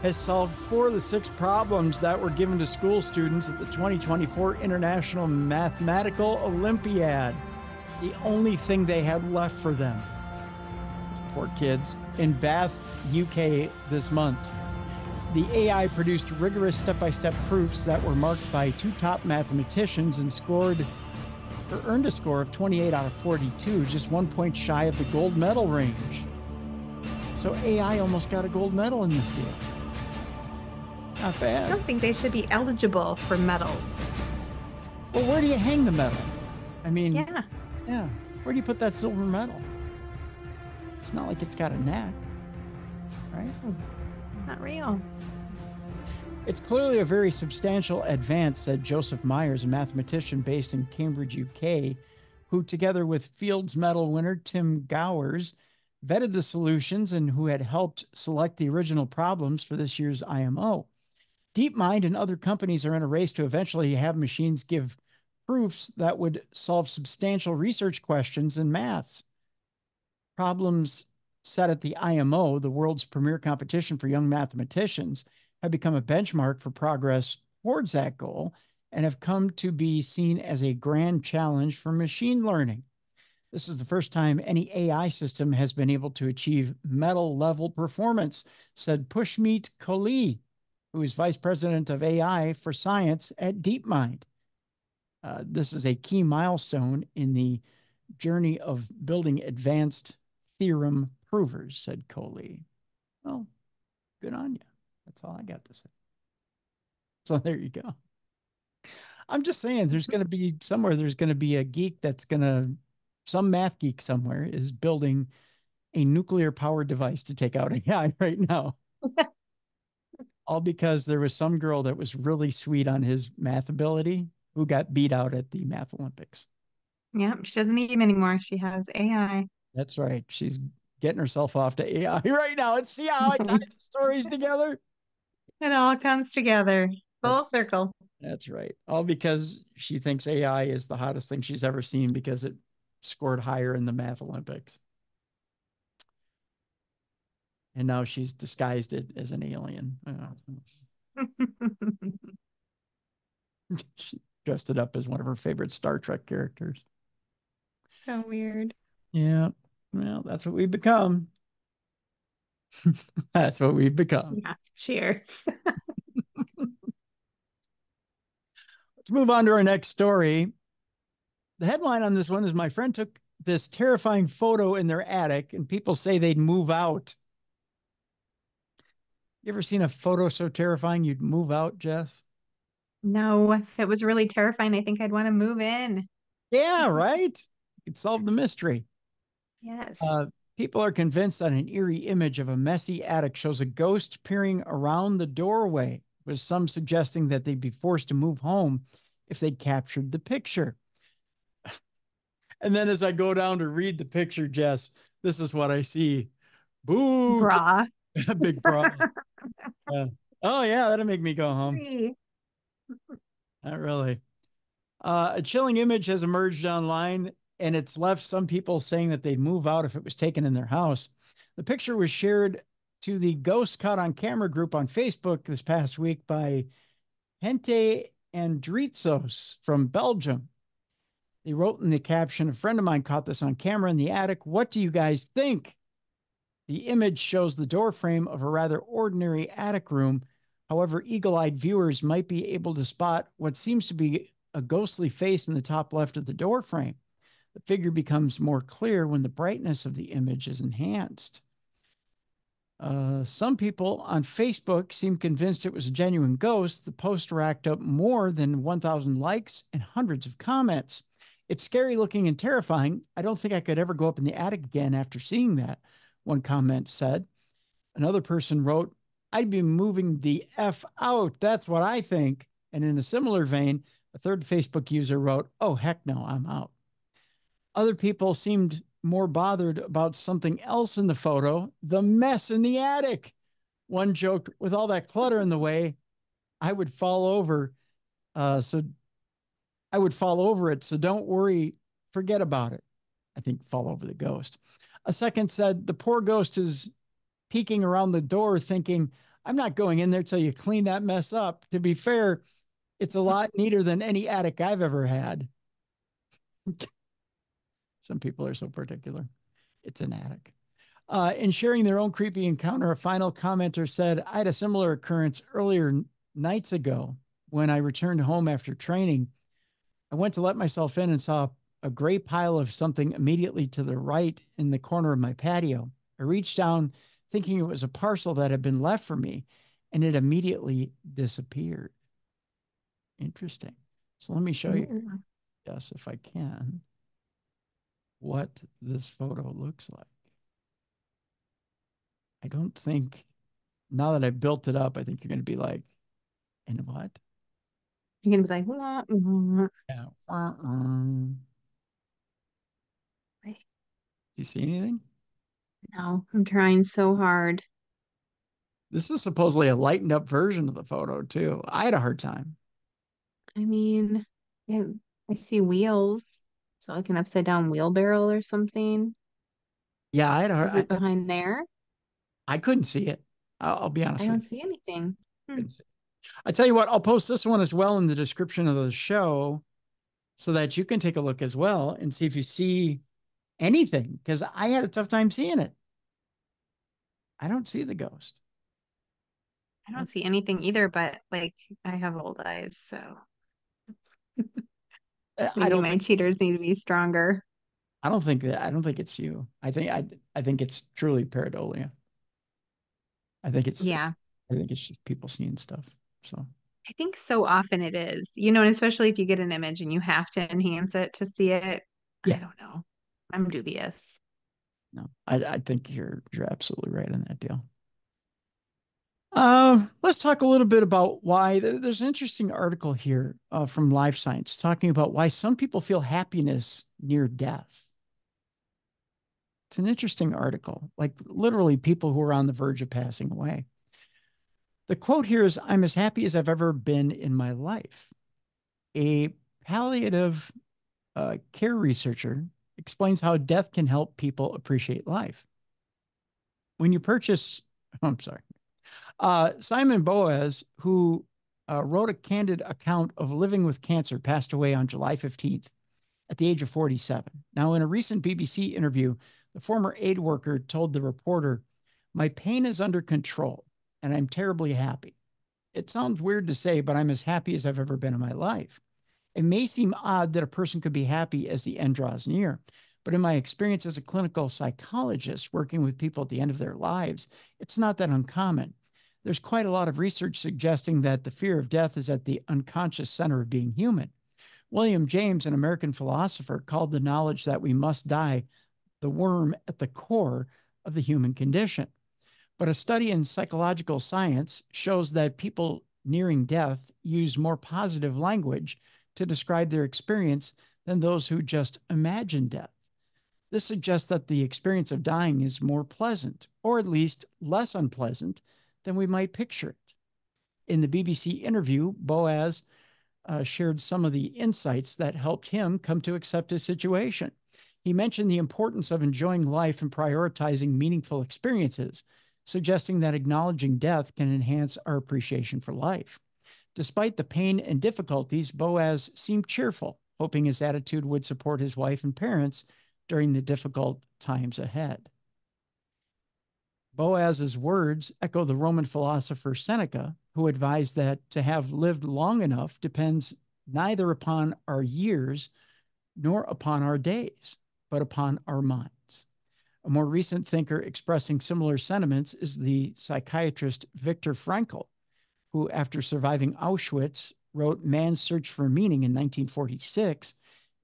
has solved 4 of the 6 problems that were given to school students at the 2024 International Mathematical Olympiad. The only thing they had left for them. Poor kids. In Bath, UK this month. The AI produced rigorous step-by-step proofs that were marked by 2 top mathematicians and earned a score of 28 out of 42, just 1 point shy of the gold medal range. So AI almost got a gold medal in this deal. Not bad. I don't think they should be eligible for medal. Well, where do you hang the medal? I mean, yeah. Where do you put that silver medal? It's not like it's got a neck, right? It's not real. It's clearly a very substantial advance, said Joseph Myers, a mathematician based in Cambridge, UK, who, together with Fields Medal winner Tim Gowers, vetted the solutions and who had helped select the original problems for this year's IMO. DeepMind and other companies are in a race to eventually have machines give proofs that would solve substantial research questions in maths. Problems set at the IMO, the world's premier competition for young mathematicians, have become a benchmark for progress towards that goal and have come to be seen as a grand challenge for machine learning. This is the first time any AI system has been able to achieve medal-level performance, said Pushmeet Kohli, who is vice president of AI for science at DeepMind. This is a key milestone in the journey of building advanced theorem provers, said Kohli. Well, good on you. That's all I got to say. So there you go. I'm just saying there's going to be somewhere, there's going to be a geek that's going to, some math geek somewhere is building a nuclear powered device to take out AI right now. All because there was some girl that was really sweet on his math ability who got beat out at the Math Olympics. Yeah, she doesn't need him anymore. She has AI. That's right. She's getting herself off to AI right now. And see how I tie the stories together? It all comes together. Full circle. That's right. All because she thinks AI is the hottest thing she's ever seen because it scored higher in the Math Olympics. And now she's disguised it as an alien. She dressed it up as one of her favorite Star Trek characters. So weird. Yeah. Well, that's what we've become. That's what we've become. Yeah. Cheers. Let's move on to our next story. The headline on this one is my friend took this terrifying photo in their attic and people say they'd move out. You ever seen a photo so terrifying you'd move out, Jess? No, if it was really terrifying, I think I'd want to move in. Yeah, right? You could solve the mystery. Yes. People are convinced that an eerie image of a messy attic shows a ghost peering around the doorway, with some suggesting that they'd be forced to move home if they captured the picture. And then as I go down to read the picture, Jess, this is what I see. Boo! Bra. Big bra. Yeah. Oh, yeah, that'll make me go home. Not really. A chilling image has emerged online, and it's left some people saying that they'd move out if it was taken in their house. The picture was shared to the Ghost Caught on Camera group on Facebook this past week by Hente Andritsos from Belgium. They wrote in the caption, "A friend of mine caught this on camera in the attic. What do you guys think?" The image shows the door frame of a rather ordinary attic room. However, eagle-eyed viewers might be able to spot what seems to be a ghostly face in the top left of the door frame. The figure becomes more clear when the brightness of the image is enhanced. Some people on Facebook seem convinced it was a genuine ghost. The post racked up more than 1,000 likes and hundreds of comments. It's scary looking and terrifying. I don't think I could ever go up in the attic again after seeing that, one comment said. Another person wrote, I'd be moving the F out. That's what I think. And in a similar vein, a third Facebook user wrote, oh, heck no, I'm out. Other people seemed more bothered about something else in the photo, the mess in the attic. One joked, with all that clutter in the way, I would fall over. So don't worry, forget about it. I think fall over the ghost. A second said, the poor ghost is peeking around the door thinking, I'm not going in there till you clean that mess up. To be fair, it's a lot neater than any attic I've ever had. Some people are so particular. It's an attic. In sharing their own creepy encounter, a final commenter said, I had a similar occurrence earlier nights ago when I returned home after training. I went to let myself in and saw a gray pile of something immediately to the right in the corner of my patio. I reached down thinking it was a parcel that had been left for me, and it immediately disappeared. Interesting. So let me show you, yes, if I can, what this photo looks like. I don't think, now that I've built it up, I think you're going to be like, and what? You're going to be like, wah, wah. Yeah. Right. Do you see anything? No, I'm trying so hard. This is supposedly a lightened up version of the photo too. I had a hard time. I mean, I see wheels. Is it like an upside down wheelbarrow or something? Yeah, I had a hard, Is it behind there? I couldn't see it. I'll be honest I don't with see anything. you. I tell you what, I'll post this one as well in the description of the show so that you can take a look as well and see if you see anything, because I had a tough time seeing it. I don't see the ghost. I don't see anything either, but like I have old eyes, so I maybe don't my think cheaters need to be stronger. I don't think it's you. I think it's truly pareidolia. I think Yeah, I think it's just people seeing stuff. So I think so often it is, and especially if you get an image and you have to enhance it to see it. yeah, I don't know. I'm dubious. no, I think you're absolutely right on that deal. Let's talk a little bit about why there's an interesting article here from Live Science talking about why some people feel happiness near death. It's an interesting article, like literally people who are on the verge of passing away. The quote here is, I'm as happy as I've ever been in my life. A palliative care researcher explains how death can help people appreciate life. When you purchase, I'm sorry, Simon Boaz, who wrote a candid account of living with cancer, passed away on July 15th at the age of 47. Now, in a recent BBC interview, the former aid worker told the reporter, my pain is under control and I'm terribly happy. It sounds weird to say, but I'm as happy as I've ever been in my life. It may seem odd that a person could be happy as the end draws near, but in my experience as a clinical psychologist working with people at the end of their lives, it's not that uncommon. There's quite a lot of research suggesting that the fear of death is at the unconscious center of being human. William James, an American philosopher, called the knowledge that we must die the worm at the core of the human condition. But a study in psychological science shows that people nearing death use more positive language to describe their experience than those who just imagine death. This suggests that the experience of dying is more pleasant, or at least less unpleasant than we might picture it. In the BBC interview, Boaz shared some of the insights that helped him come to accept his situation. He mentioned the importance of enjoying life and prioritizing meaningful experiences, suggesting that acknowledging death can enhance our appreciation for life. Despite the pain and difficulties, Boaz seemed cheerful, hoping his attitude would support his wife and parents during the difficult times ahead. Boaz's words echo the Roman philosopher Seneca, who advised that to have lived long enough depends neither upon our years nor upon our days, but upon our minds. A more recent thinker expressing similar sentiments is the psychiatrist Viktor Frankl, who, after surviving Auschwitz, wrote Man's Search for Meaning in 1946,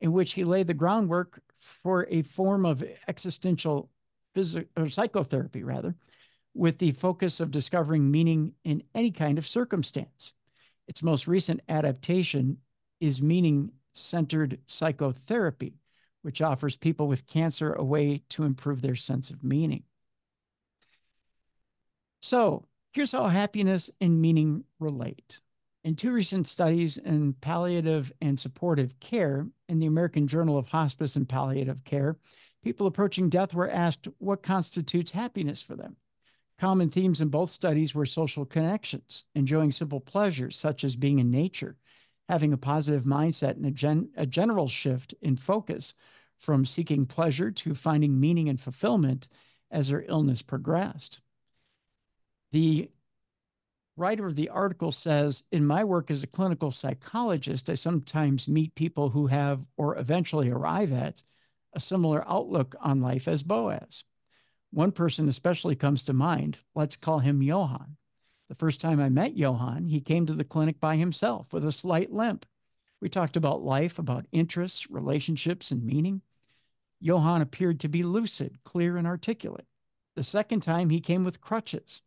in which he laid the groundwork for a form of existential psychotherapy, rather, with the focus of discovering meaning in any kind of circumstance. Its most recent adaptation is meaning-centered psychotherapy, which offers people with cancer a way to improve their sense of meaning. So here's how happiness and meaning relate. In two recent studies in palliative and supportive care in the American Journal of Hospice and Palliative Care, people approaching death were asked what constitutes happiness for them. Common themes in both studies were social connections, enjoying simple pleasures such as being in nature, having a positive mindset, and a general shift in focus from seeking pleasure to finding meaning and fulfillment as their illness progressed. The writer of the article says, in my work as a clinical psychologist, I sometimes meet people who have or eventually arrive at a similar outlook on life as Boaz. One person especially comes to mind. Let's call him Johan. The first time I met Johan, he came to the clinic by himself with a slight limp. We talked about life, about interests, relationships, and meaning. Johan appeared to be lucid, clear, and articulate. The second time, he came with crutches.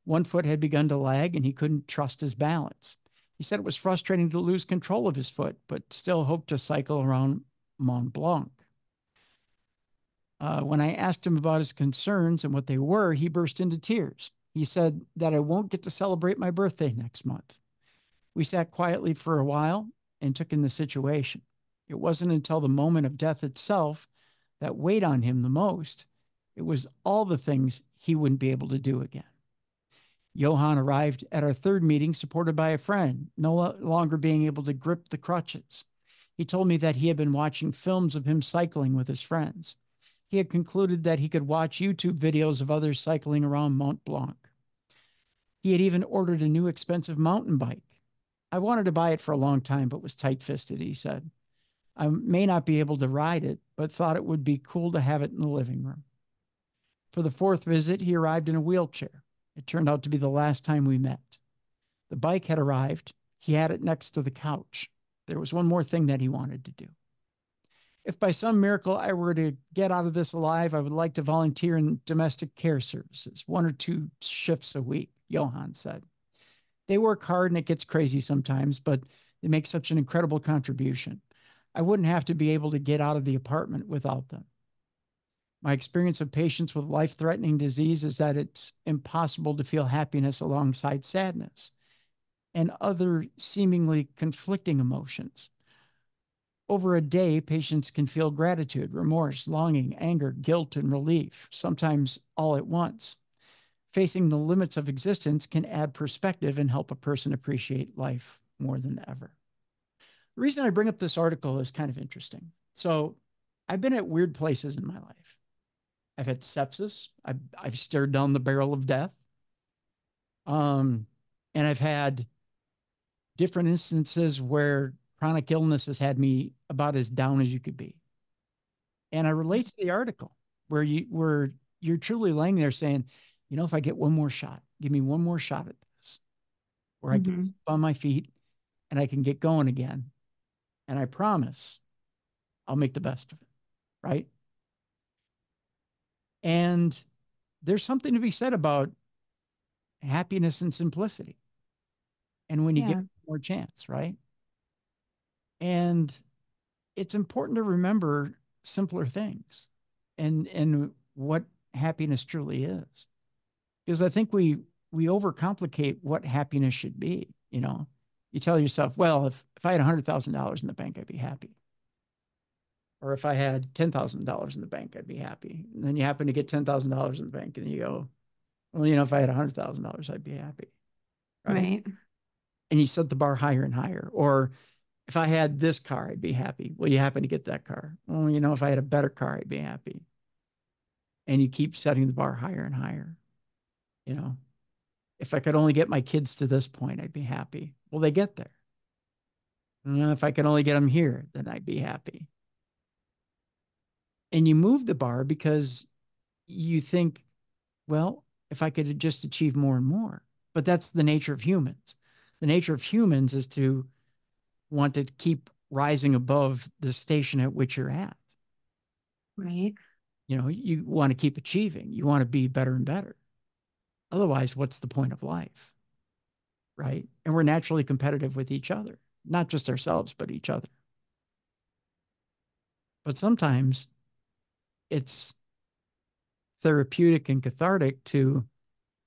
One foot had begun to lag, and he couldn't trust his balance. He said it was frustrating to lose control of his foot, but still hoped to cycle around Mont Blanc. When I asked him about his concerns and what they were, he burst into tears. He said that I won't get to celebrate my birthday next month. We sat quietly for a while and took in the situation. It wasn't until the moment of death itself that weighed on him the most. It was all the things he wouldn't be able to do again. Johan arrived at our third meeting supported by a friend, no longer being able to grip the crutches. He told me that he had been watching films of him cycling with his friends. He had concluded that he could watch YouTube videos of others cycling around Mont Blanc. He had even ordered a new expensive mountain bike. I wanted to buy it for a long time, but was tight-fisted, he said. I may not be able to ride it, but thought it would be cool to have it in the living room. For the fourth visit, he arrived in a wheelchair. It turned out to be the last time we met. The bike had arrived. He had it next to the couch. There was one more thing that he wanted to do. If by some miracle I were to get out of this alive, I would like to volunteer in domestic care services, 1 or 2 shifts a week, Johan said. They work hard and it gets crazy sometimes, but they make such an incredible contribution. I wouldn't have to be able to get out of the apartment without them. My experience of patients with life-threatening disease is that it's impossible to feel happiness alongside sadness and other seemingly conflicting emotions. Over a day, patients can feel gratitude, remorse, longing, anger, guilt, and relief, sometimes all at once. Facing the limits of existence can add perspective and help a person appreciate life more than ever. The reason I bring up this article is kind of interesting. So I've been at weird places in my life. I've had sepsis. I've stared down the barrel of death. And I've had different instances where chronic illness has had me about as down as you could be. And I relate to the article where you're truly laying there saying, you know, if I get one more shot, give me one more shot at this, where I can get on my feet and I can get going again. And I promise I'll make the best of it. Right. And there's something to be said about happiness and simplicity. And when you get more chance, right? And it's important to remember simpler things and what happiness truly is. Because I think we overcomplicate what happiness should be. You know, you tell yourself, well, if I had $100,000 in the bank, I'd be happy. Or if I had $10,000 in the bank, I'd be happy. And then you happen to get $10,000 in the bank and you go, well, you know, if I had $100,000, I'd be happy. Right. And you set the bar higher and higher. Or if I had this car, I'd be happy. Well, you happen to get that car. Well, you know, if I had a better car, I'd be happy. And you keep setting the bar higher and higher. You know, if I could only get my kids to this point, I'd be happy. Well, they get there. And if I could only get them here, then I'd be happy. And you move the bar because you think, well, if I could just achieve more and more. But that's the nature of humans. The nature of humans is to want to keep rising above the station at which you're at. Right. You know, you want to keep achieving. You want to be better and better. Otherwise, what's the point of life? Right? And we're naturally competitive with each other, not just ourselves, but each other. But sometimes it's therapeutic and cathartic to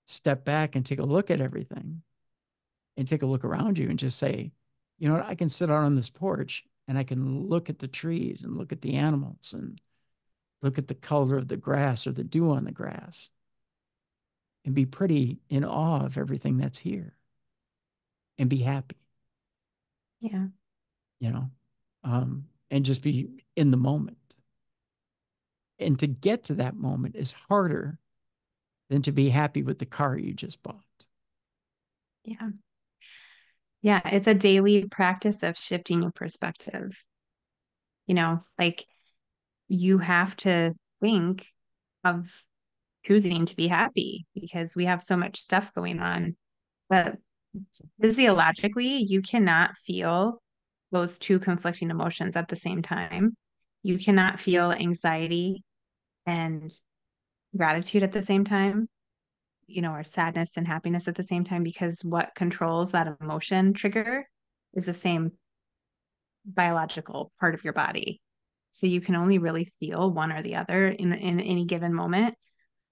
step back and take a look at everything and take a look around you and just say, you know what, I can sit out on this porch and I can look at the trees and look at the animals and look at the color of the grass or the dew on the grass and be pretty in awe of everything that's here and be happy. Yeah. You know, and just be in the moment. And to get to that moment is harder than to be happy with the car you just bought. Yeah. Yeah. It's a daily practice of shifting your perspective. Like you have to think of choosing to be happy because we have so much stuff going on. But physiologically, you cannot feel those two conflicting emotions at the same time. You cannot feel anxiety and gratitude at the same time, or sadness and happiness at the same time, because what controls that emotion trigger is the same biological part of your body. So you can only really feel one or the other in any given moment.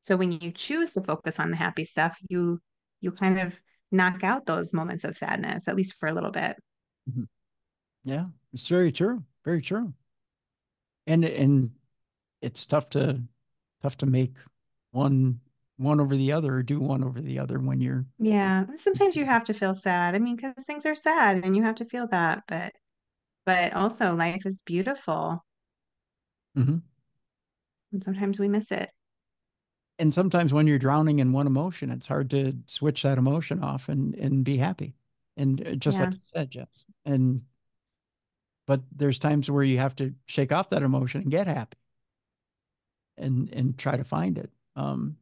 So when you choose to focus on the happy stuff, you kind of knock out those moments of sadness, at least for a little bit. Mm-hmm. Yeah, it's very true. Very true. And it's tough to make one over the other or do one over the other when you're. Yeah, sometimes you have to feel sad. I mean, because things are sad and you have to feel that, but also life is beautiful. Mm-hmm. And sometimes we miss it. And sometimes when you're drowning in one emotion, it's hard to switch that emotion off and be happy. And just Yeah. like you said, Jess. But there's times where you have to shake off that emotion and get happy and try to find it. And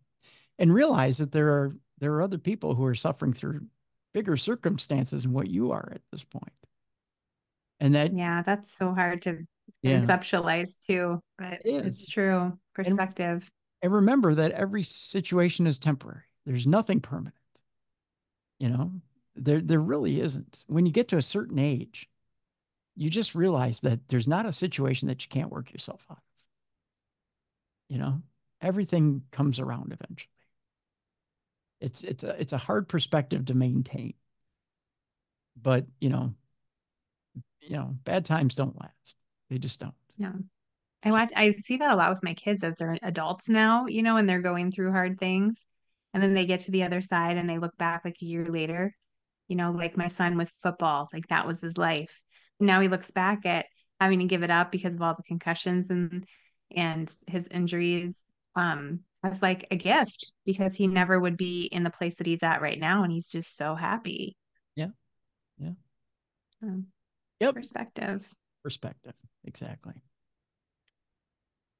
realize that there are other people who are suffering through bigger circumstances than what you are at this point. And that, Yeah, that's so hard to yeah, conceptualize too, but it it's is. true. And Perspective. and remember that every situation is temporary. There's nothing permanent. You know, there really isn't. When you get to a certain age, you just realize that there's not a situation that you can't work yourself out of. You know, everything comes around eventually. It's a hard perspective to maintain, but bad times don't last. They just don't. Yeah. I see that a lot with my kids as they're adults now, and they're going through hard things. And then they get to the other side and they look back like a year later, like my son with football, like that was his life. Now he looks back at having to give it up because of all the concussions and his injuries, as like a gift because he never would be in the place that he's at right now. And he's just so happy. Yeah. Yeah. Um, Yep. Perspective. Perspective. Exactly.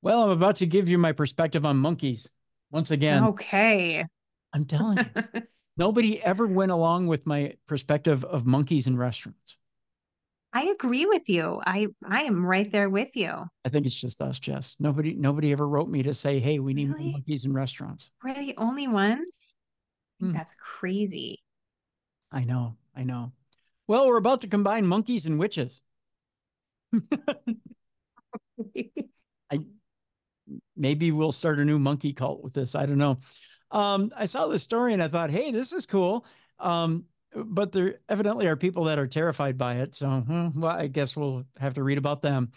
Well, I'm about to give you my perspective on monkeys once again. Okay. I'm telling you, nobody ever went along with my perspective of monkeys in restaurants. I agree with you. I am right there with you. I think it's just us, Jess. Nobody ever wrote me to say, hey, we need more Really? monkeys in restaurants. We're the only ones? I think Hmm. that's crazy. I know. I know. Well, we're about to combine monkeys and witches. I maybe we'll start a new monkey cult with this. I don't know. I saw this story and I thought, hey, this is cool. But there evidently are people that are terrified by it. So, well, I guess we'll have to read about them.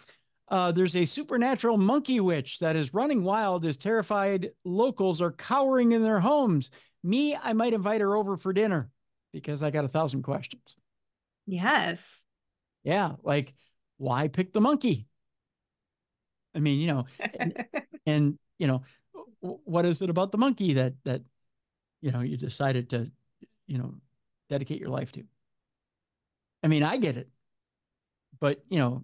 There's a supernatural monkey witch that is running wild as terrified locals are cowering in their homes. Me, I might invite her over for dinner because I got 1,000 questions. Yes. Yeah, like why pick the monkey? I mean, and what is it about the monkey that you decided to, dedicate your life to. I mean, I get it, but you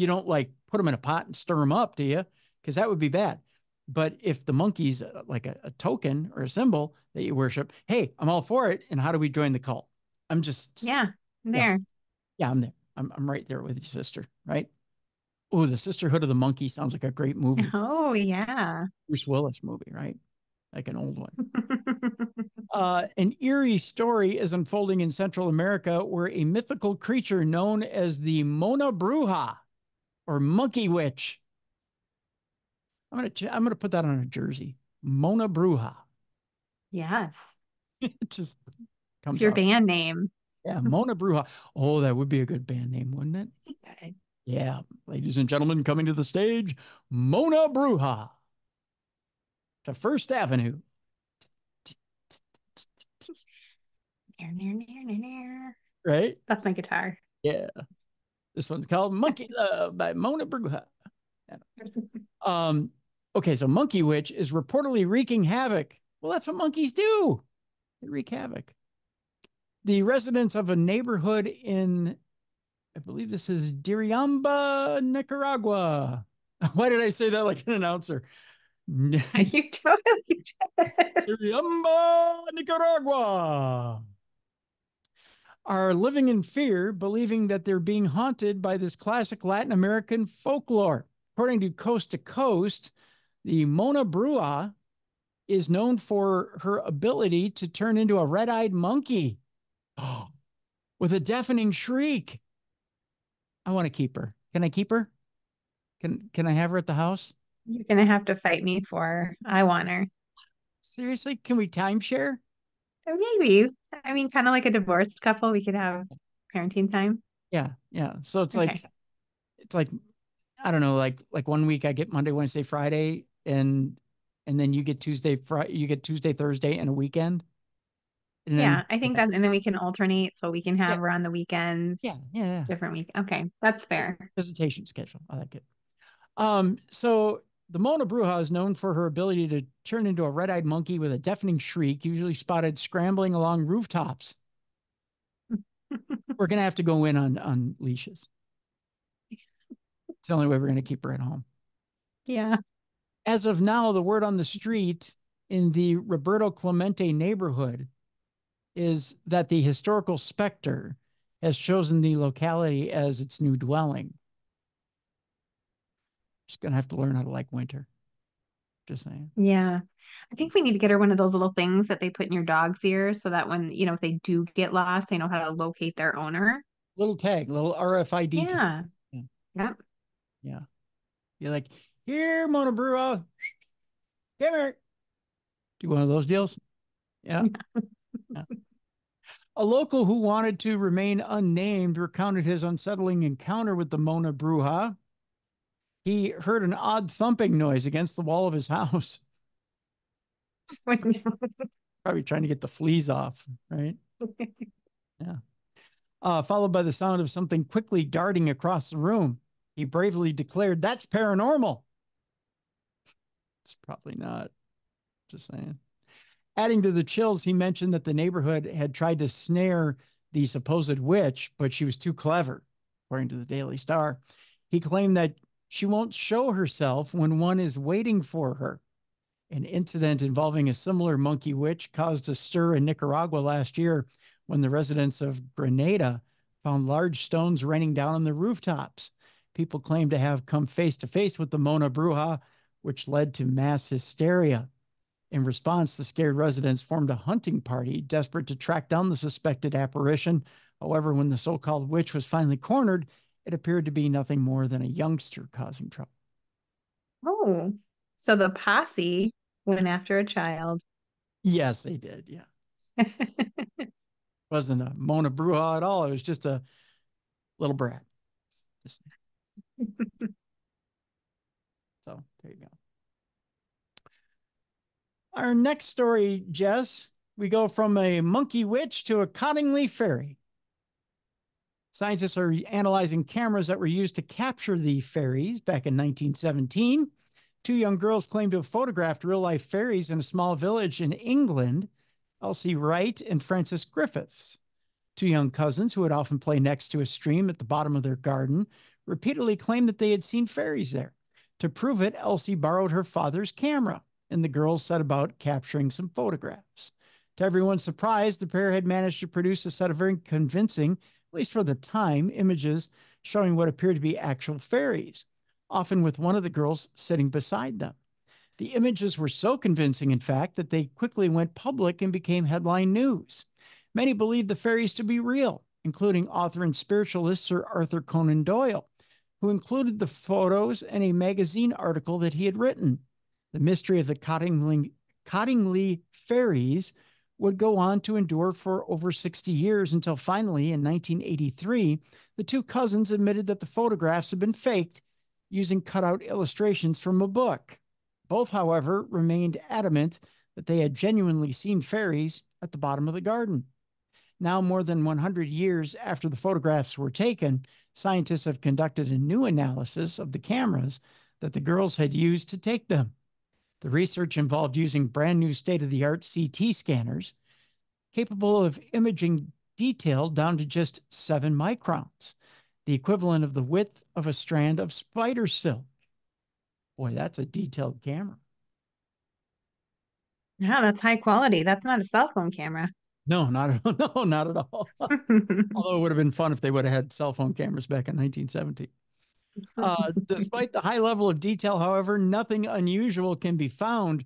don't like put them in a pot and stir them up, do you? Because that would be bad. But if the monkey's like a token or a symbol that you worship, hey, I'm all for it. And how do we join the cult? I'm just, Yeah, there. Yeah, I'm there. I'm right there with your sister, right? Oh, the Sisterhood of the Monkey sounds like a great movie. Oh, yeah. Bruce Willis movie, right? Like an old one. An eerie story is unfolding in Central America where a mythical creature known as the Mona Bruja or Monkey Witch. I'm gonna put that on a jersey. Mona Bruja. Yes. It just comes It's your out. band name. Yeah, Mona Bruja. Oh, that would be a good band name, wouldn't it? Okay. Yeah, ladies and gentlemen, coming to the stage, Mona Bruja to First Avenue. Right? That's my guitar. Yeah. This one's called Monkey Love by Mona Bruja. Okay, so Monkey Witch is reportedly wreaking havoc. Well, that's what monkeys do. They wreak havoc. The residents of a neighborhood in, I believe this is Diriamba, Nicaragua. Why did I say that like an announcer? You totally did. Diriamba, Nicaragua. Are living in fear, believing that they're being haunted by this classic Latin American folklore. According to Coast to Coast, the Mona Bruja is known for her ability to turn into a red-eyed monkey with a deafening shriek. I want to keep her. Can I keep her? Can I have her at the house? You're gonna have to fight me for her. I want her. Seriously? Can we timeshare? Or maybe. I mean, kind of like a divorced couple, we could have parenting time. Yeah, yeah. So it's Okay. like I don't know, like 1 week I get Monday, Wednesday, Friday, and then you get Tuesday, Thursday, and a weekend. And then Yeah, I think that, and then we can alternate so we can have Yeah. her on the weekends, yeah. different week. Okay, that's fair. Visitation schedule. I like it. So the Mona Bruja is known for her ability to turn into a red-eyed monkey with a deafening shriek, usually spotted scrambling along rooftops. We're gonna have to go in on leashes. It's the only way we're gonna keep her at home. Yeah. As of now, the word on the street in the Roberto Clemente neighborhood is that the historical specter has chosen the locality as its new dwelling. Just gonna have to learn how to like winter. Just saying. Yeah. I think we need to get her one of those little things that they put in your dog's ears so that when, if they do get lost, they know how to locate their owner. Little tag, little RFID tag. Yeah. Yeah. Yep. Yeah. You're like, here, Mona Bruja. Come here. Do one of those deals. Yeah. Yeah. A local who wanted to remain unnamed recounted his unsettling encounter with the Mona Bruja. He heard an odd thumping noise against the wall of his house. Probably trying to get the fleas off, right? Yeah. Followed by the sound of something quickly darting across the room. He bravely declared, "That's paranormal." It's probably not. Just saying. Adding to the chills, he mentioned that the neighborhood had tried to snare the supposed witch, but she was too clever, according to the Daily Star. He claimed that she won't show herself when one is waiting for her. An incident involving a similar monkey witch caused a stir in Nicaragua last year when the residents of Grenada found large stones raining down on the rooftops. People claimed to have come face to face with the Mona Bruja, which led to mass hysteria. In response, the scared residents formed a hunting party, desperate to track down the suspected apparition. However, when the so-called witch was finally cornered, it appeared to be nothing more than a youngster causing trouble. Oh, so the posse went after a child. Yes, they did. Yeah. Wasn't a Mona Bruja at all. It was just a little brat. So there you go. Our next story, Jess, we go from a monkey witch to a Cottingley fairy. Scientists are analyzing cameras that were used to capture the fairies back in 1917. Two young girls claim to have photographed real-life fairies in a small village in England. Elsie Wright and Frances Griffiths. Two young cousins who would often play next to a stream at the bottom of their garden repeatedly claimed that they had seen fairies there. To prove it, Elsie borrowed her father's camera, and the girls set about capturing some photographs. To everyone's surprise, the pair had managed to produce a set of very convincing, at least for the time, images showing what appeared to be actual fairies, often with one of the girls sitting beside them. The images were so convincing, in fact, that they quickly went public and became headline news. Many believed the fairies to be real, including author and spiritualist Sir Arthur Conan Doyle, who included the photos in a magazine article that he had written. The mystery of the Cottingley fairies would go on to endure for over 60 years until finally, in 1983, the two cousins admitted that the photographs had been faked using cutout illustrations from a book. Both, however, remained adamant that they had genuinely seen fairies at the bottom of the garden. Now, more than 100 years after the photographs were taken, scientists have conducted a new analysis of the cameras that the girls had used to take them. The research involved using brand new state-of-the-art CT scanners capable of imaging detail down to just 7 microns, the equivalent of the width of a strand of spider silk. Boy, that's a detailed camera. Yeah, that's high quality. That's not a cell phone camera. No, not at all. No, not at all. Although it would have been fun if they would have had cell phone cameras back in 1970. Despite the high level of detail, however, nothing unusual can be found.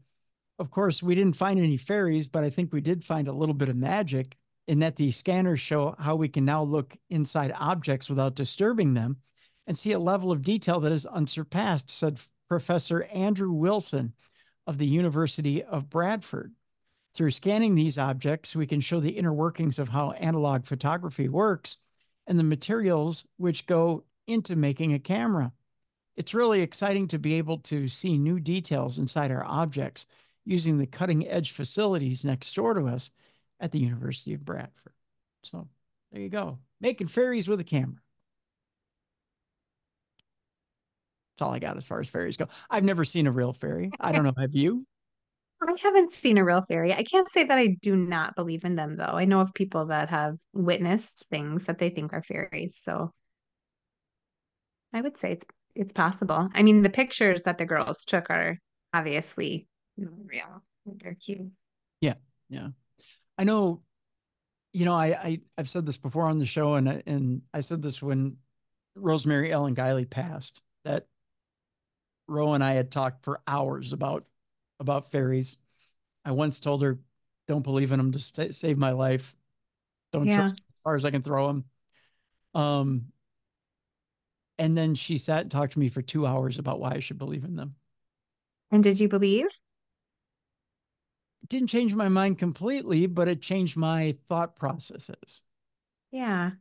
Of course, we didn't find any fairies, but I think we did find a little bit of magic in that the scanners show how we can now look inside objects without disturbing them and see a level of detail that is unsurpassed, said Professor Andrew Wilson of the University of Bradford. Through scanning these objects, we can show the inner workings of how analog photography works and the materials which go into making a camera. It's really exciting to be able to see new details inside our objects using the cutting edge facilities next door to us at the University of Bradford. So there you go. Making fairies with a camera. That's all I got as far as fairies go. I've never seen a real fairy. I don't know. Have you? I haven't seen a real fairy. I can't say that I do not believe in them, though. I know of people that have witnessed things that they think are fairies. So I would say it's possible. I mean, the pictures that the girls took are obviously real. They're cute. Yeah, yeah. I know. I've said this before on the show, and I said this when Rosemary Ellen Guiley passed, that Ro and I had talked for hours about fairies. I once told her, "Don't believe in them to save my life. Don't Yeah. trust them as far as I can throw them." And then she sat and talked to me for 2 hours about why I should believe in them. And did you believe? It didn't change my mind completely, but it changed my thought processes. Yeah.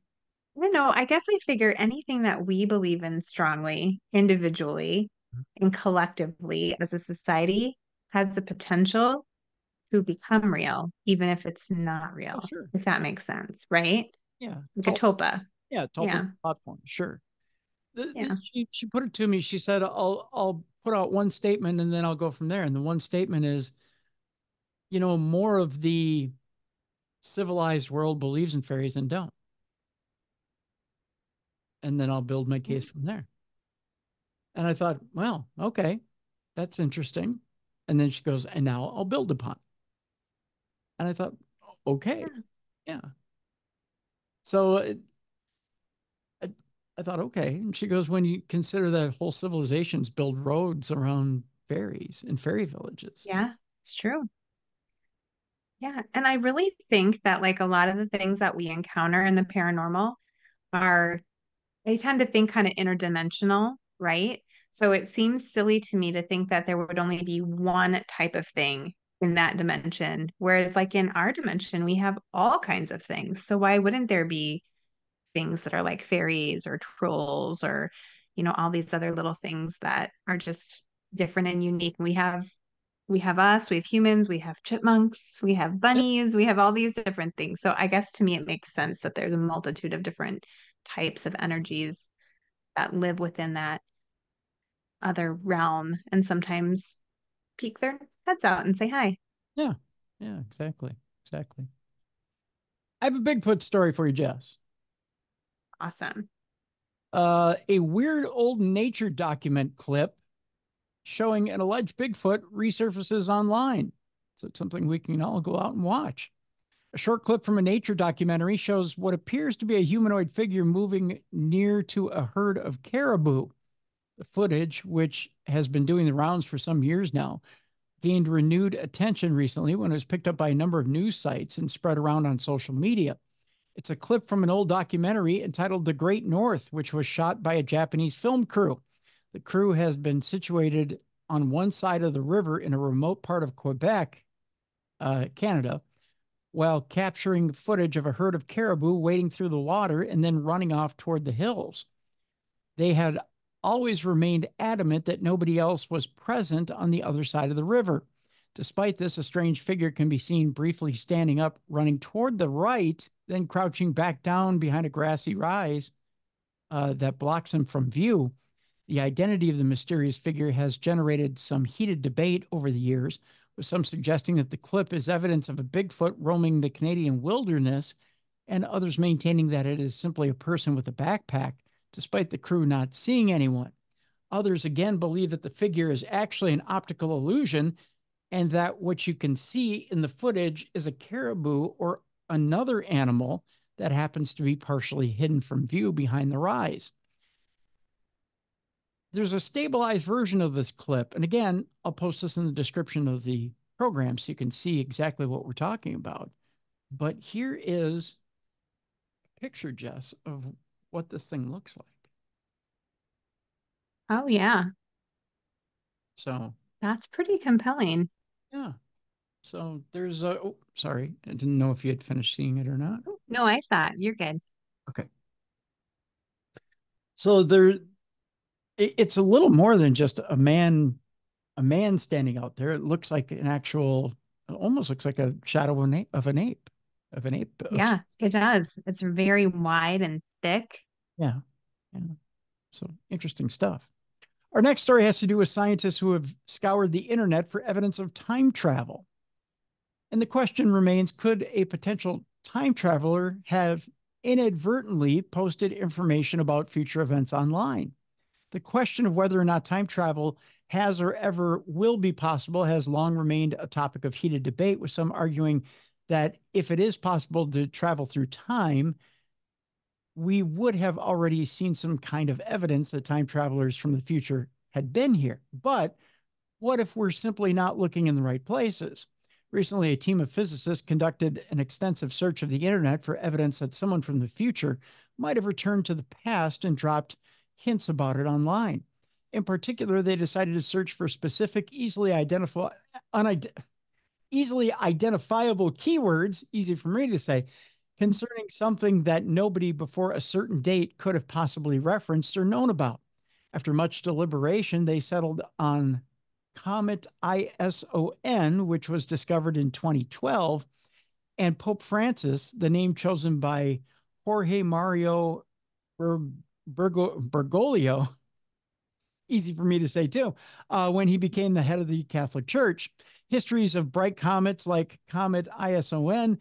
I don't know. I guess I figure anything that we believe in strongly, individually and collectively as a society, has the potential to become real, even if it's not real, Oh, sure. if that makes sense, right? Yeah. Like a topa. Yeah, Yeah. platform. Sure. Yeah. She put it to me. She said, "I'll put out one statement and then I'll go from there." And the one statement is, more of the civilized world believes in fairies and don't. And then I'll build my case from there. And I thought, well, okay, that's interesting. And then she goes, and now I'll build upon it. And I thought, okay, yeah. So I thought, okay. And she goes, when you consider that whole civilizations build roads around fairies and fairy villages. Yeah, it's true. Yeah. And I really think that like a lot of the things that we encounter in the paranormal are, I tend to think kind of interdimensional, right? So it seems silly to me to think that there would only be one type of thing in that dimension. Whereas like in our dimension, we have all kinds of things. So why wouldn't there be things that are like fairies or trolls or, all these other little things that are just different and unique? We have us, we have humans, we have chipmunks, we have bunnies, we have all these different things. So I guess to me, it makes sense that there's a multitude of different types of energies that live within that other realm and sometimes peek their heads out and say hi. Yeah. Yeah, exactly. exactly. I have a Bigfoot story for you, Jess. Awesome. A weird old nature document clip showing an alleged Bigfoot resurfaces online. So it's something we can all go out and watch. A short clip from a nature documentary shows what appears to be a humanoid figure moving near to a herd of caribou. The footage, which has been doing the rounds for some years now, gained renewed attention recently when it was picked up by a number of news sites and spread around on social media. It's a clip from an old documentary entitled The Great North, which was shot by a Japanese film crew. The crew has been situated on one side of the river in a remote part of Quebec, Canada, while capturing footage of a herd of caribou wading through the water and then running off toward the hills. They had always remained adamant that nobody else was present on the other side of the river. Despite this, a strange figure can be seen briefly standing up, running toward the right, then crouching back down behind a grassy rise that blocks him from view. The identity of the mysterious figure has generated some heated debate over the years, with some suggesting that the clip is evidence of a Bigfoot roaming the Canadian wilderness, and others maintaining that it is simply a person with a backpack, despite the crew not seeing anyone. Others again believe that the figure is actually an optical illusion and that what you can see in the footage is a caribou or another animal that happens to be partially hidden from view behind the rise. There's a stabilized version of this clip. And again, I'll post this in the description of the program so you can see exactly what we're talking about. But here is a picture, Jess, of what this thing looks like. Oh, yeah. So That's pretty compelling. yeah. So there's a, oh, sorry. I didn't know if you had finished seeing it or not. No, I saw it. You're good. Okay. So it's a little more than just a man standing out there. It looks like an actual, it almost looks like a shadow of an ape. Yeah, it does. It's very wide and thick. Yeah. Yeah. So interesting stuff. Our next story has to do with scientists who have scoured the internet for evidence of time travel. And the question remains, could a potential time traveler have inadvertently posted information about future events online? The question of whether or not time travel has or ever will be possible has long remained a topic of heated debate, with some arguing that if it is possible to travel through time, we would have already seen some kind of evidence that time travelers from the future had been here. But what if we're simply not looking in the right places? Recently, a team of physicists conducted an extensive search of the internet for evidence that someone from the future might have returned to the past and dropped hints about it online. In particular, they decided to search for specific, easily identifiable keywords, easy for me to say, concerning something that nobody before a certain date could have possibly referenced or known about. After much deliberation, they settled on Comet ISON, which was discovered in 2012, and Pope Francis, the name chosen by Jorge Mario Bergoglio, easy for me to say too, when he became the head of the Catholic Church. Histories of bright comets like Comet ISON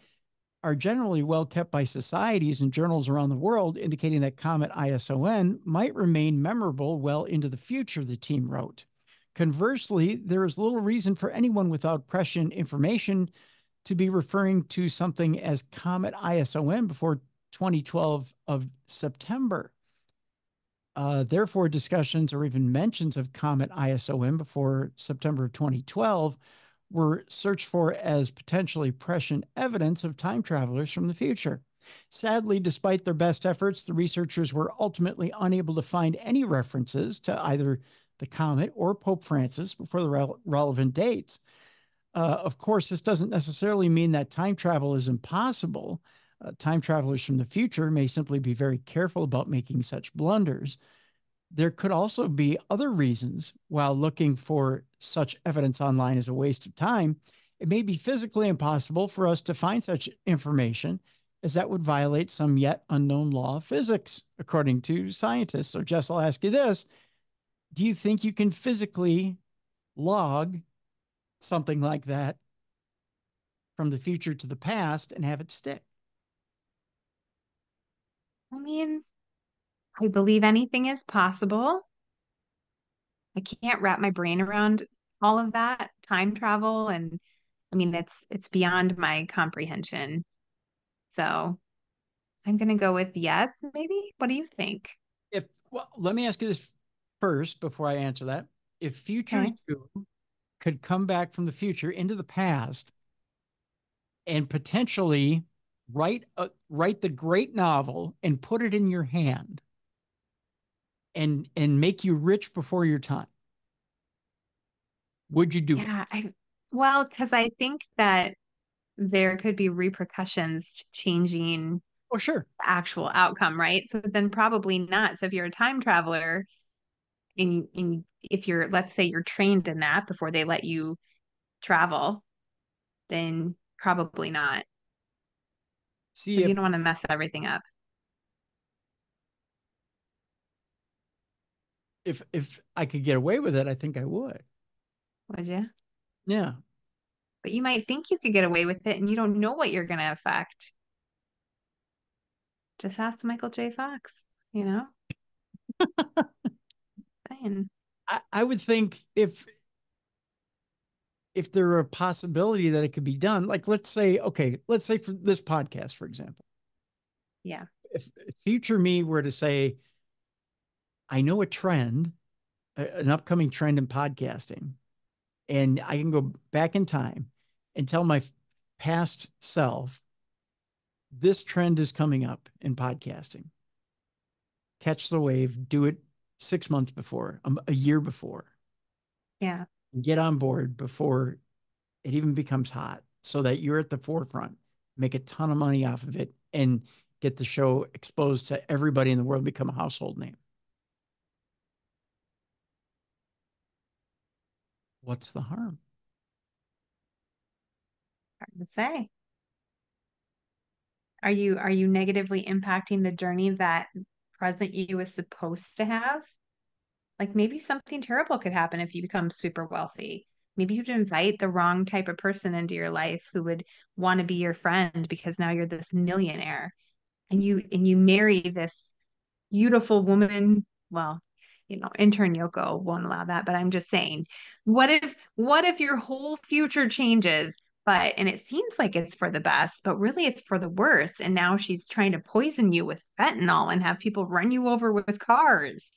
are generally well kept by societies and journals around the world, indicating that Comet ISON might remain memorable well into the future, the team wrote. Conversely, there is little reason for anyone without prescient information to be referring to something as Comet ISON before 2012 of September. Therefore, discussions or even mentions of Comet ISON before September of 2012 were searched for as potentially prescient evidence of time travelers from the future. Sadly, despite their best efforts, the researchers were ultimately unable to find any references to either the comet or Pope Francis before the relevant dates. Of course, this doesn't necessarily mean that time travel is impossible. Time travelers from the future may simply be very careful about making such blunders. There could also be other reasons. While looking for such evidence online is a waste of time, it may be physically impossible for us to find such information, as that would violate some yet unknown law of physics, according to scientists. So, Jess, I'll ask you this. Do you think you can physically log something like that from the future to the past and have it stick? I mean, I believe anything is possible. I can't wrap my brain around all of that time travel, and I mean it's beyond my comprehension. So I'm gonna go with yes, maybe. What do you think? Well, let me ask you this first before I answer that. If future Okay. you could come back from the future into the past and potentially write the great novel and put it in your hand and make you rich before your time, would you do it? Yeah, well, because I think that there could be repercussions to changing Oh, sure. the actual outcome, right? So then probably not. So if you're a time traveler and if you're, let's say you're trained in that before they let you travel, then probably not. See Because you don't want to mess everything up, if I could get away with it, I think I would. would you? Yeah. But you might think you could get away with it and you don't know what you're gonna affect. Just ask Michael J. Fox, you know? Saying. I would think if there were a possibility that it could be done, like let's say, okay, let's say for this podcast, for example, Yeah. if future me were to say, I know a trend, an upcoming trend in podcasting, and I can go back in time and tell my past self, this trend is coming up in podcasting. Catch the wave, do it 6 months before, a year before, Yeah. and get on board before it even becomes hot so that you're at the forefront, make a ton of money off of it, and get the show exposed to everybody in the world, become a household name. What's the harm? Hard to say. Are you negatively impacting the journey that present you is supposed to have? Like maybe something terrible could happen if you become super wealthy. Maybe you'd invite the wrong type of person into your life who would want to be your friend because now you're this millionaire and you marry this beautiful woman. Well, intern Yoko won't allow that, but I'm just saying, what if your whole future changes, and it seems like it's for the best, but really it's for the worst. And now she's trying to poison you with fentanyl and have people run you over with cars.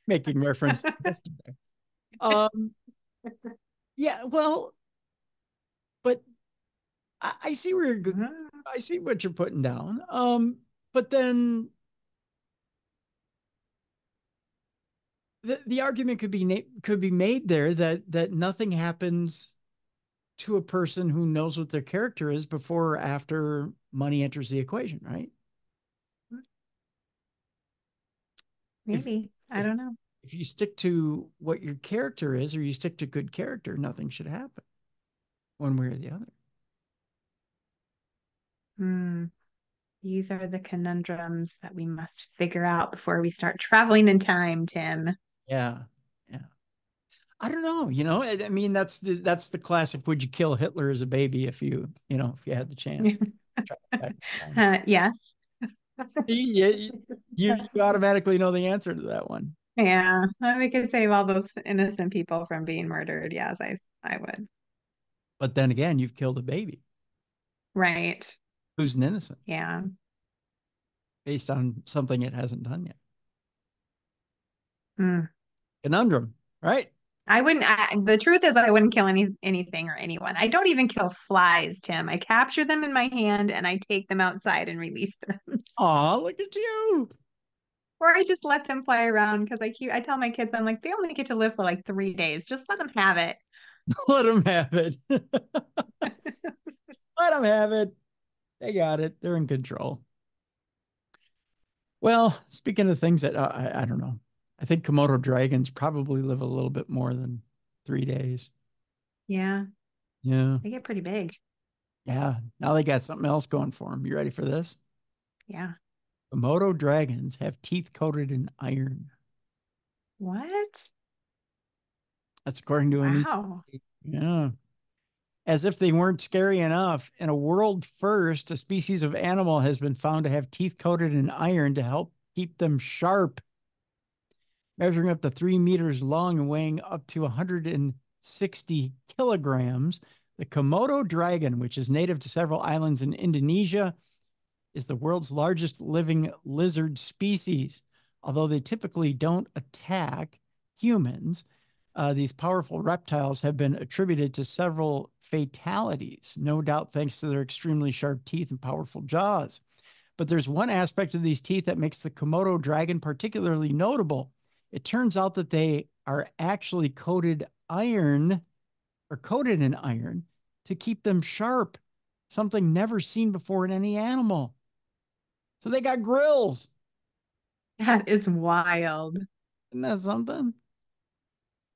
Making reference to yesterday. Um, yeah, well, but I see where you're good. I see what you're putting down. But then the argument could be made there that nothing happens to a person who knows what their character is before or after money enters the equation, right? If Maybe. I if don't know. if you stick to what your character is, or you stick to good character, nothing should happen, one way or the other. Hmm. These are the conundrums that we must figure out before we start traveling in time, Tim. Yeah, yeah. I don't know. I mean, that's the classic. Would you kill Hitler as a baby if you had the chance? Yes. you, you automatically know the answer to that one. Yeah, we could save all those innocent people from being murdered. Yes, I would. But then again, you've killed a baby Right. who's an innocent Yeah. based on something it hasn't done yet. Mm. Conundrum, right? I wouldn't. The truth is, I wouldn't kill anything or anyone. I don't even kill flies, Tim. I capture them in my hand and I take them outside and release them, Aw, look at you. or I just let them fly around because I tell my kids I'm like they only get to live for like 3 days. Just let them have it. Let them have it. Let them have it. They got it. They're in control. Well, speaking of things that I don't know, I think Komodo dragons probably live a little bit more than 3 days. Yeah, Yeah. they get pretty big. Yeah. Now they got something else going for them. You ready for this? Yeah. Komodo dragons have teeth coated in iron. What? That's according to a new Wow. study. Yeah. As if they weren't scary enough, in a world first, a species of animal has been found to have teeth coated in iron to help keep them sharp. Measuring up to 3 meters long and weighing up to 160 kilograms, the Komodo dragon, which is native to several islands in Indonesia, is the world's largest living lizard species. Although they typically don't attack humans, these powerful reptiles have been attributed to several fatalities, no doubt thanks to their extremely sharp teeth and powerful jaws. But there's one aspect of these teeth that makes the Komodo dragon particularly notable. It turns out that they are actually coated in iron to keep them sharp, something never seen before in any animal. So they got grills. That is wild. Isn't that something?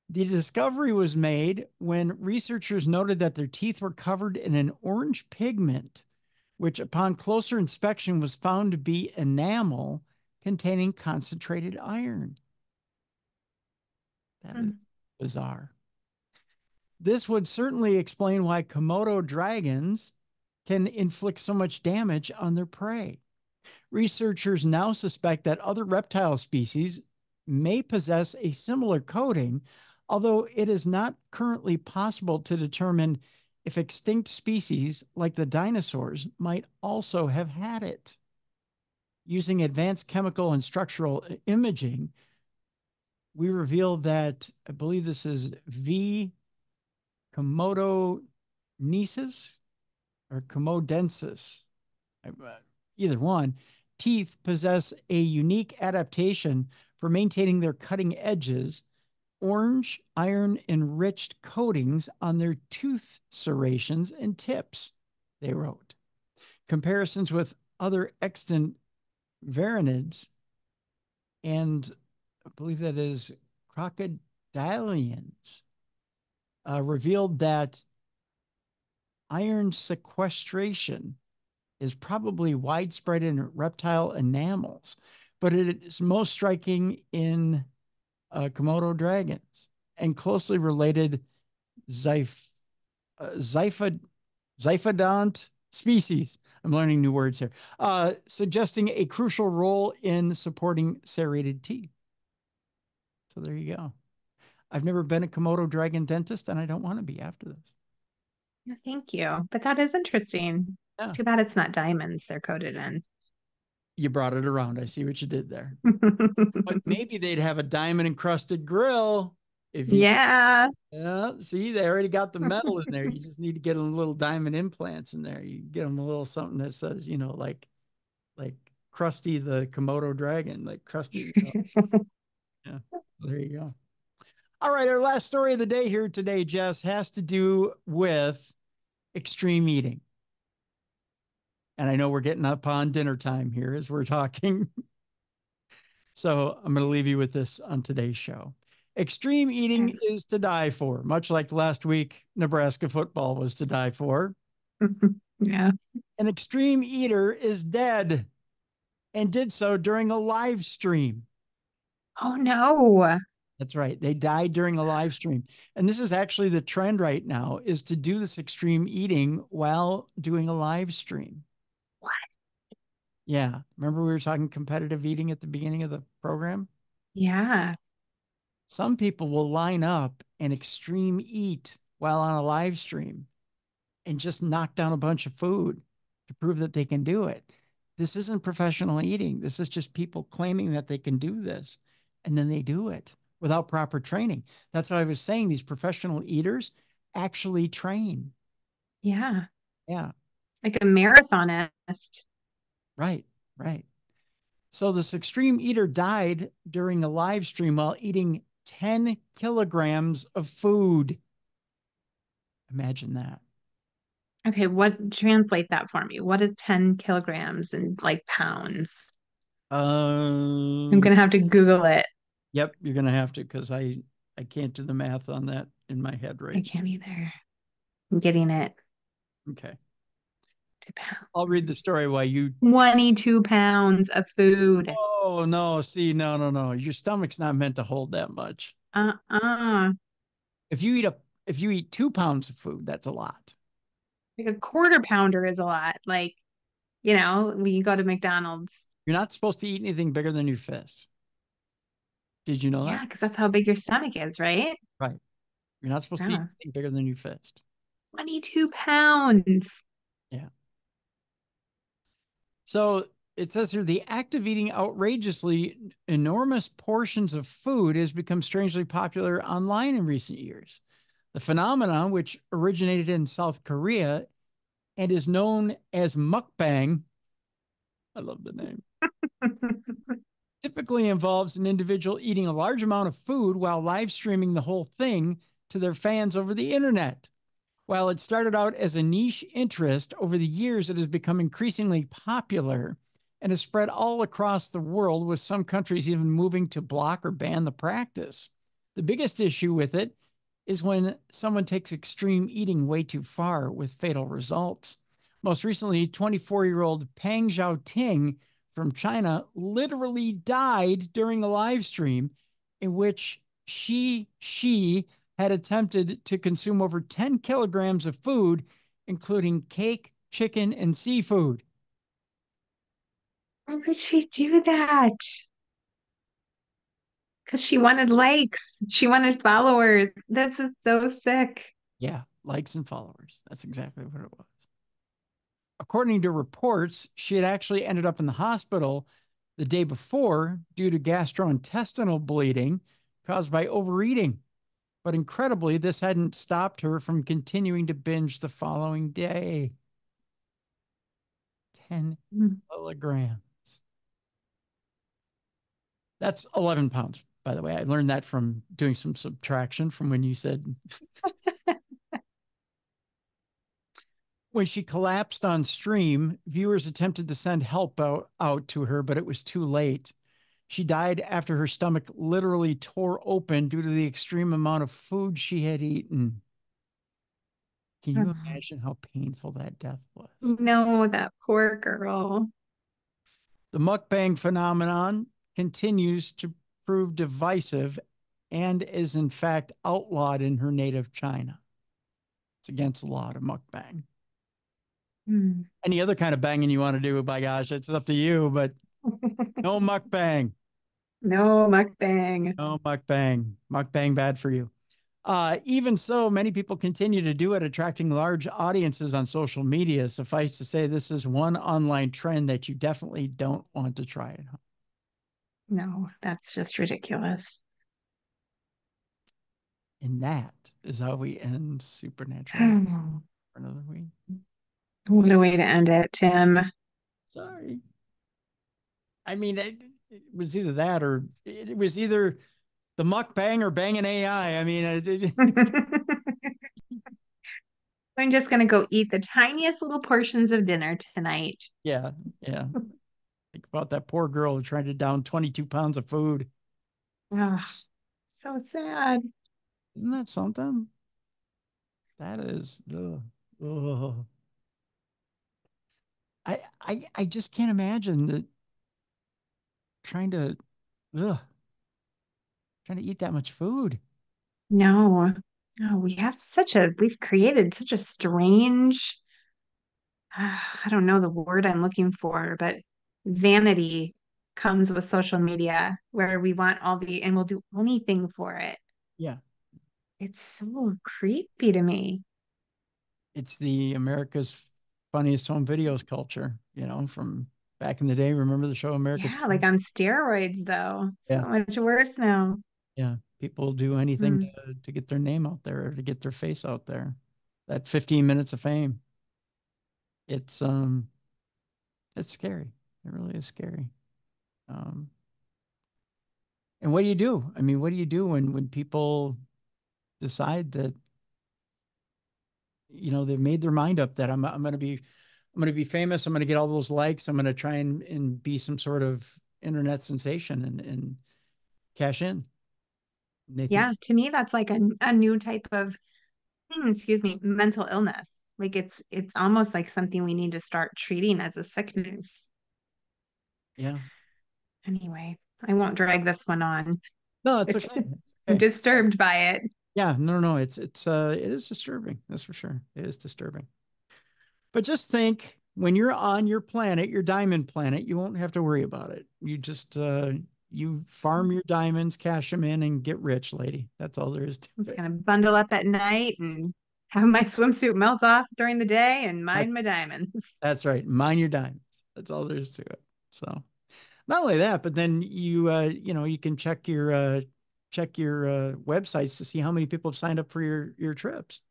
The discovery was made when researchers noted that their teeth were covered in an orange pigment, which upon closer inspection was found to be enamel containing concentrated iron. That is bizarre. This would certainly explain why Komodo dragons can inflict so much damage on their prey. Researchers now suspect that other reptile species may possess a similar coating, although it is not currently possible to determine if extinct species like the dinosaurs might also have had it. Using advanced chemical and structural imaging, we revealed that, I believe this is V. komodoensis or komodensis, either one, teeth possess a unique adaptation for maintaining their cutting edges, orange iron-enriched coatings on their tooth serrations and tips, they wrote. Comparisons with other extant varanids, and I believe that is crocodilians, revealed that iron sequestration is probably widespread in reptile enamels, but it is most striking in Komodo dragons and closely related zyphodont species. I'm learning new words here, suggesting a crucial role in supporting serrated teeth. So there you go. I've never been a Komodo dragon dentist, and I don't want to be after this. No, thank you. But that is interesting. Yeah. It's too bad it's not diamonds they're coated in. You brought it around. I see what you did there. But maybe they'd have a diamond encrusted grill. If you, yeah. See, they already got the metal in there. You just need to get them little diamond implants in there. You get them a little something that says, like Krusty the Komodo dragon, like Krusty. Yeah, there you go. All right, our last story of the day here today, Jess, has to do with extreme eating. And I know we're getting up on dinner time here as we're talking. So I'm going to leave you with this on today's show. Extreme eating is to die for, much like last week, Nebraska football was to die for. Yeah. An extreme eater is dead and did so during a live stream. Oh, no. That's right. They died during a live stream. And this is actually the trend right now, is to do this extreme eating while doing a live stream. What? Yeah. Remember we were talking competitive eating at the beginning of the program? Yeah. Some people will line up and extreme eat while on a live stream and just knock down a bunch of food to prove that they can do it. This isn't professional eating. This is just people claiming that they can do this, and then they do it without proper training. That's why I was saying these professional eaters actually train. Yeah. Yeah. Like a marathonist. Right, right. So this extreme eater died during a live stream while eating 10 kilograms of food. Imagine that. Okay, translate that for me. What is 10 kilograms in like pounds? I'm gonna have to Google it. Yep, you're gonna have to, because I can't do the math on that in my head right. I can't either. I'm getting it. Okay. To pounds. I'll read the story while you 22 pounds of food. Oh no, see, no. Your stomach's not meant to hold that much. Uh-uh. If you eat 2 pounds of food, that's a lot. Like a quarter pounder is a lot. Like, when you go to McDonald's. You're not supposed to eat anything bigger than your fist. Did you know Yeah, that? because that's how big your stomach is, right? Right. You're not supposed to eat Yeah. anything bigger than your fist. 22 pounds. Yeah. So it says here the act of eating outrageously enormous portions of food has become strangely popular online in recent years. The phenomenon, which originated in South Korea and is known as mukbang, I love the name, typically involves an individual eating a large amount of food while live streaming the whole thing to their fans over the internet. While it started out as a niche interest, over the years it has become increasingly popular and has spread all across the world, with some countries even moving to block or ban the practice. The biggest issue with it is when someone takes extreme eating way too far with fatal results. Most recently, 24-year-old Pang Xiaoting from China literally died during a live stream in which she had attempted to consume over 10 kilograms of food, including cake, chicken, and seafood. Why did she do that? Because she wanted likes. She wanted followers. This is so sick. Yeah, likes and followers. That's exactly what it was. According to reports, she had actually ended up in the hospital the day before due to gastrointestinal bleeding caused by overeating. But incredibly, this hadn't stopped her from continuing to binge the following day. 10 Mm. kilograms. That's 11 pounds, by the way. I learned that from doing some subtraction from when you said. When she collapsed on stream, viewers attempted to send help out to her, but it was too late. She died after her stomach literally tore open due to the extreme amount of food she had eaten. Can you imagine how painful that death was? No, that poor girl. The mukbang phenomenon continues to prove divisive and is in fact outlawed in her native China. It's against the law to mukbang. Mm. Any other kind of banging you want to do, by gosh, it's up to you, but no mukbang. No mukbang. No mukbang. Mukbang bad for you. Even so, many people continue to do it, attracting large audiences on social media. Suffice to say, this is one online trend that you definitely don't want to try at home. No, that's just ridiculous. And that is how we end Supernatural for another week. What a way to end it, Tim. Sorry. I mean, it was either that or it was either the mukbang or banging AI. I mean, I'm just gonna go eat the tiniest little portions of dinner tonight. yeah, yeah. Think about that poor girl who tried to down 22 pounds of food. Oh, so sad. Isn't that something? That is, ugh, ugh. I just can't imagine that trying to, ugh, trying to eat that much food. No, no, we've created such a strange, I don't know the word I'm looking for, but vanity comes with social media where we want and we'll do anything for it. Yeah. It's so creepy to me. It's the America's Funniest Home Videos culture, from back in the day. Remember the show America's Yeah, like on steroids though. So Yeah. much worse now. Yeah. People do anything Mm. to get their name out there or to get their face out there. That 15 minutes of fame. It's it's scary. It really is scary. Um, and what do you do? I mean, what do you do when people decide that they've made their mind up that I'm going to be famous. I'm going to get all those likes. I'm going to try and be some sort of internet sensation and cash in. And they think, Yeah, to me that's like a new type of excuse me, mental illness. Like it's almost like something we need to start treating as a sickness. yeah, Anyway, I won't drag this one on. no, it's It's okay. It's I'm okay. disturbed by it. Yeah, no, it is disturbing. That's for sure. It is disturbing. But just think, when you're on your planet, your diamond planet, you won't have to worry about it. You just you farm your diamonds, cash them in, and get rich, lady. That's all there is to I'm just it. gonna bundle up at night and have my swimsuit melt off during the day and That, mine my diamonds. that's right. Mine your diamonds. That's all there is to it. So not only that, but then you can check your websites to see how many people have signed up for your trips.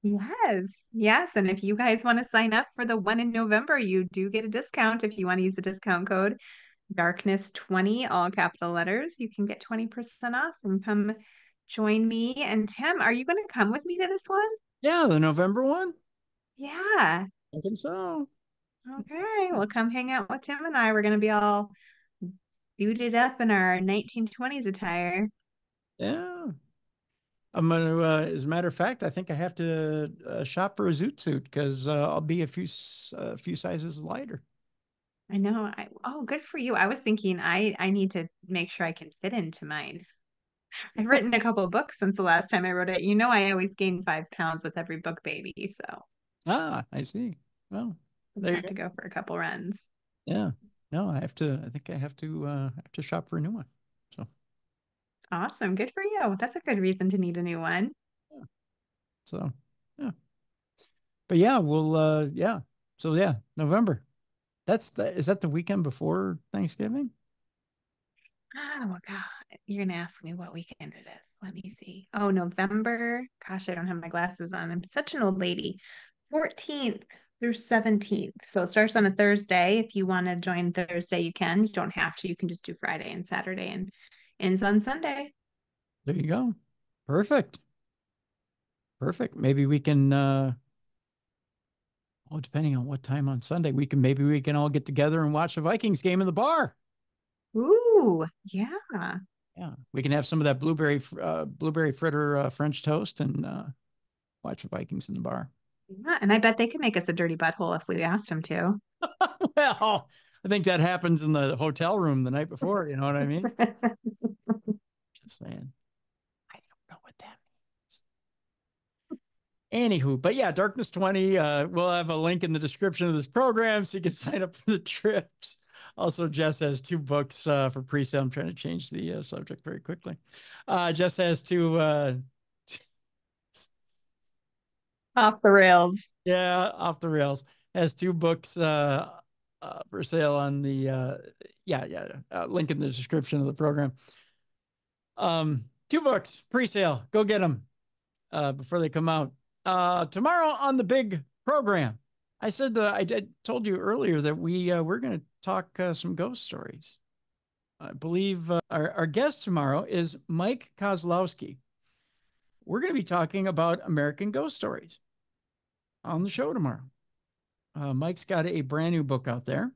Yes, yes. And if you guys want to sign up for the one in November, you do get a discount if you want to use the discount code Darkness20, all capital letters. You can get 20% off and come join me. And Tim, are you going to come with me to this one? Yeah, the November one. Yeah. I think so. Okay. Well, come hang out with Tim and I. We're going to be all booted up in our 1920s attire. Yeah. I'm gonna. As a matter of fact, I think I have to shop for a zoot suit because I'll be a few sizes lighter. I know. Oh, good for you. I was thinking I need to make sure I can fit into mine. I've written a couple of books since the last time I wrote it. You know, I always gain 5 pounds with every book baby, so Ah, I see. Well, I there you have go. to go for a couple runs. Yeah. No, I have to. I think I have to shop for a new one. So Awesome. Good for you. That's a good reason to need a new one. yeah. So yeah. But yeah, we'll yeah. So yeah, November. Is that the weekend before Thanksgiving? Oh God. You're gonna ask me what weekend it is. Let me see. Oh, November. Gosh, I don't have my glasses on. I'm such an old lady. 14th through 17th. So it starts on a Thursday. If you want to join Thursday, you can. You don't have to. You can just do Friday and Saturday and ends on Sunday. There you go. Perfect. Perfect. Maybe we can oh, depending on what time on Sunday, maybe we can all get together and watch a Vikings game in the bar. Ooh, yeah. Yeah. We can have some of that blueberry fritter French toast and watch the Vikings in the bar. Yeah, and I bet they could make us a dirty butthole if we asked them to. Well, I think that happens in the hotel room the night before, you know what I mean? Just saying. I don't know what that means. Anywho, but yeah, Darkness 20. We'll have a link in the description of this program so you can sign up for the trips. Also, Jess has 2 books for pre-sale. I'm trying to change the subject very quickly. Jess has 2 Off the rails. yeah, off the rails. Has 2 books for sale on the link in the description of the program. 2 books pre-sale. Go get them before they come out. Tomorrow on the big program, I said told you earlier that we're going to talk some ghost stories. I believe our guest tomorrow is Mike Kozlowski. We're going to be talking about American ghost stories on the show tomorrow. Mike's got a brand new book out there,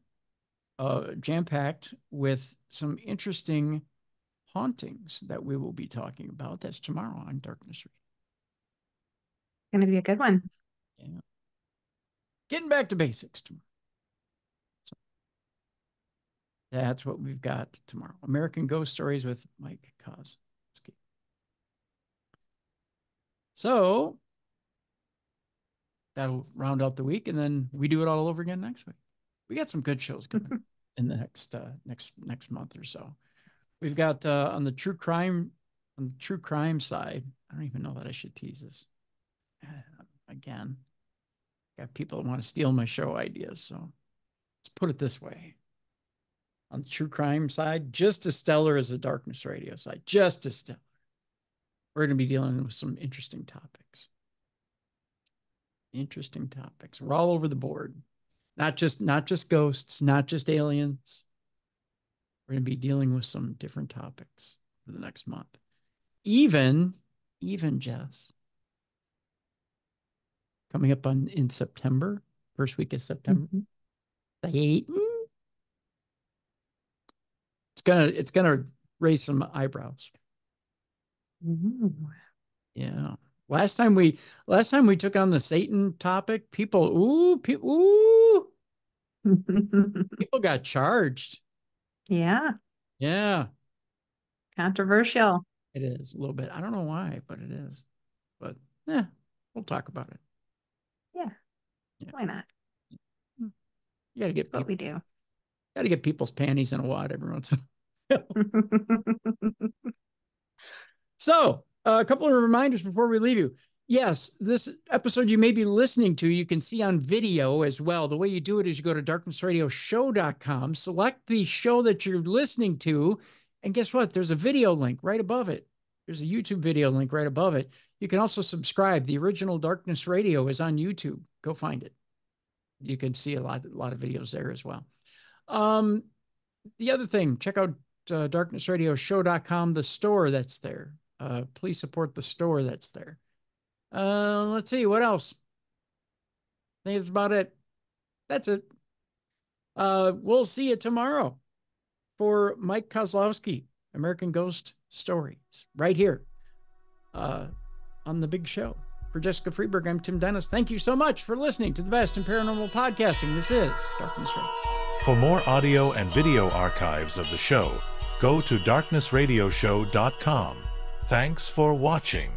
jam-packed with some interesting hauntings that we will be talking about. That's tomorrow on Darkness Radio. Gonna be a good one. Yeah. Getting back to basics tomorrow. So that's what we've got tomorrow. American Ghost Stories with Mike Kozlowski. So that'll round out the week, and then we do it all over again next week. We got some good shows coming in the next month or so. We've got on the true crime side. I don't even know that I should tease this. Again, got people that want to steal my show ideas. So let's put it this way. On the true crime side, just as stellar as the Darkness Radio side, just as stellar. We're going to be dealing with some interesting topics. Interesting topics. We're all over the board. Not just ghosts, not just aliens. We're going to be dealing with some different topics for the next month. Even Jess, coming up in September, first week of September. Mm-hmm. It's gonna raise some eyebrows. Ooh. Yeah. Last time we took on the Satan topic, people people got charged. Yeah, Yeah, controversial. it is a little bit. I don't know why, but it is. But yeah, we'll talk about it. Yeah, Yeah. why not? You got to get That's what we do. Got to get people's panties in a wad every once in a while. So, a couple of reminders before we leave you. Yes, this episode you may be listening to, you can see on video as well. The way you do it is you go to darknessradioshow.com, select the show that you're listening to, and guess what? There's a video link right above it. There's a YouTube video link right above it. You can also subscribe. The original Darkness Radio is on YouTube. Go find it. You can see a lot of videos there as well. The other thing, check out darknessradioshow.com, the store that's there. Please support the store that's there. Let's see, what else? I think that's about it. That's it. We'll see you tomorrow for Mike Kozlowski, American Ghost Stories, right here on The Big Show. For Jessica Freeberg, I'm Tim Dennis. Thank you so much for listening to the best in paranormal podcasting. This is Darkness Radio. For more audio and video archives of the show, go to darknessradioshow.com. Thanks for watching.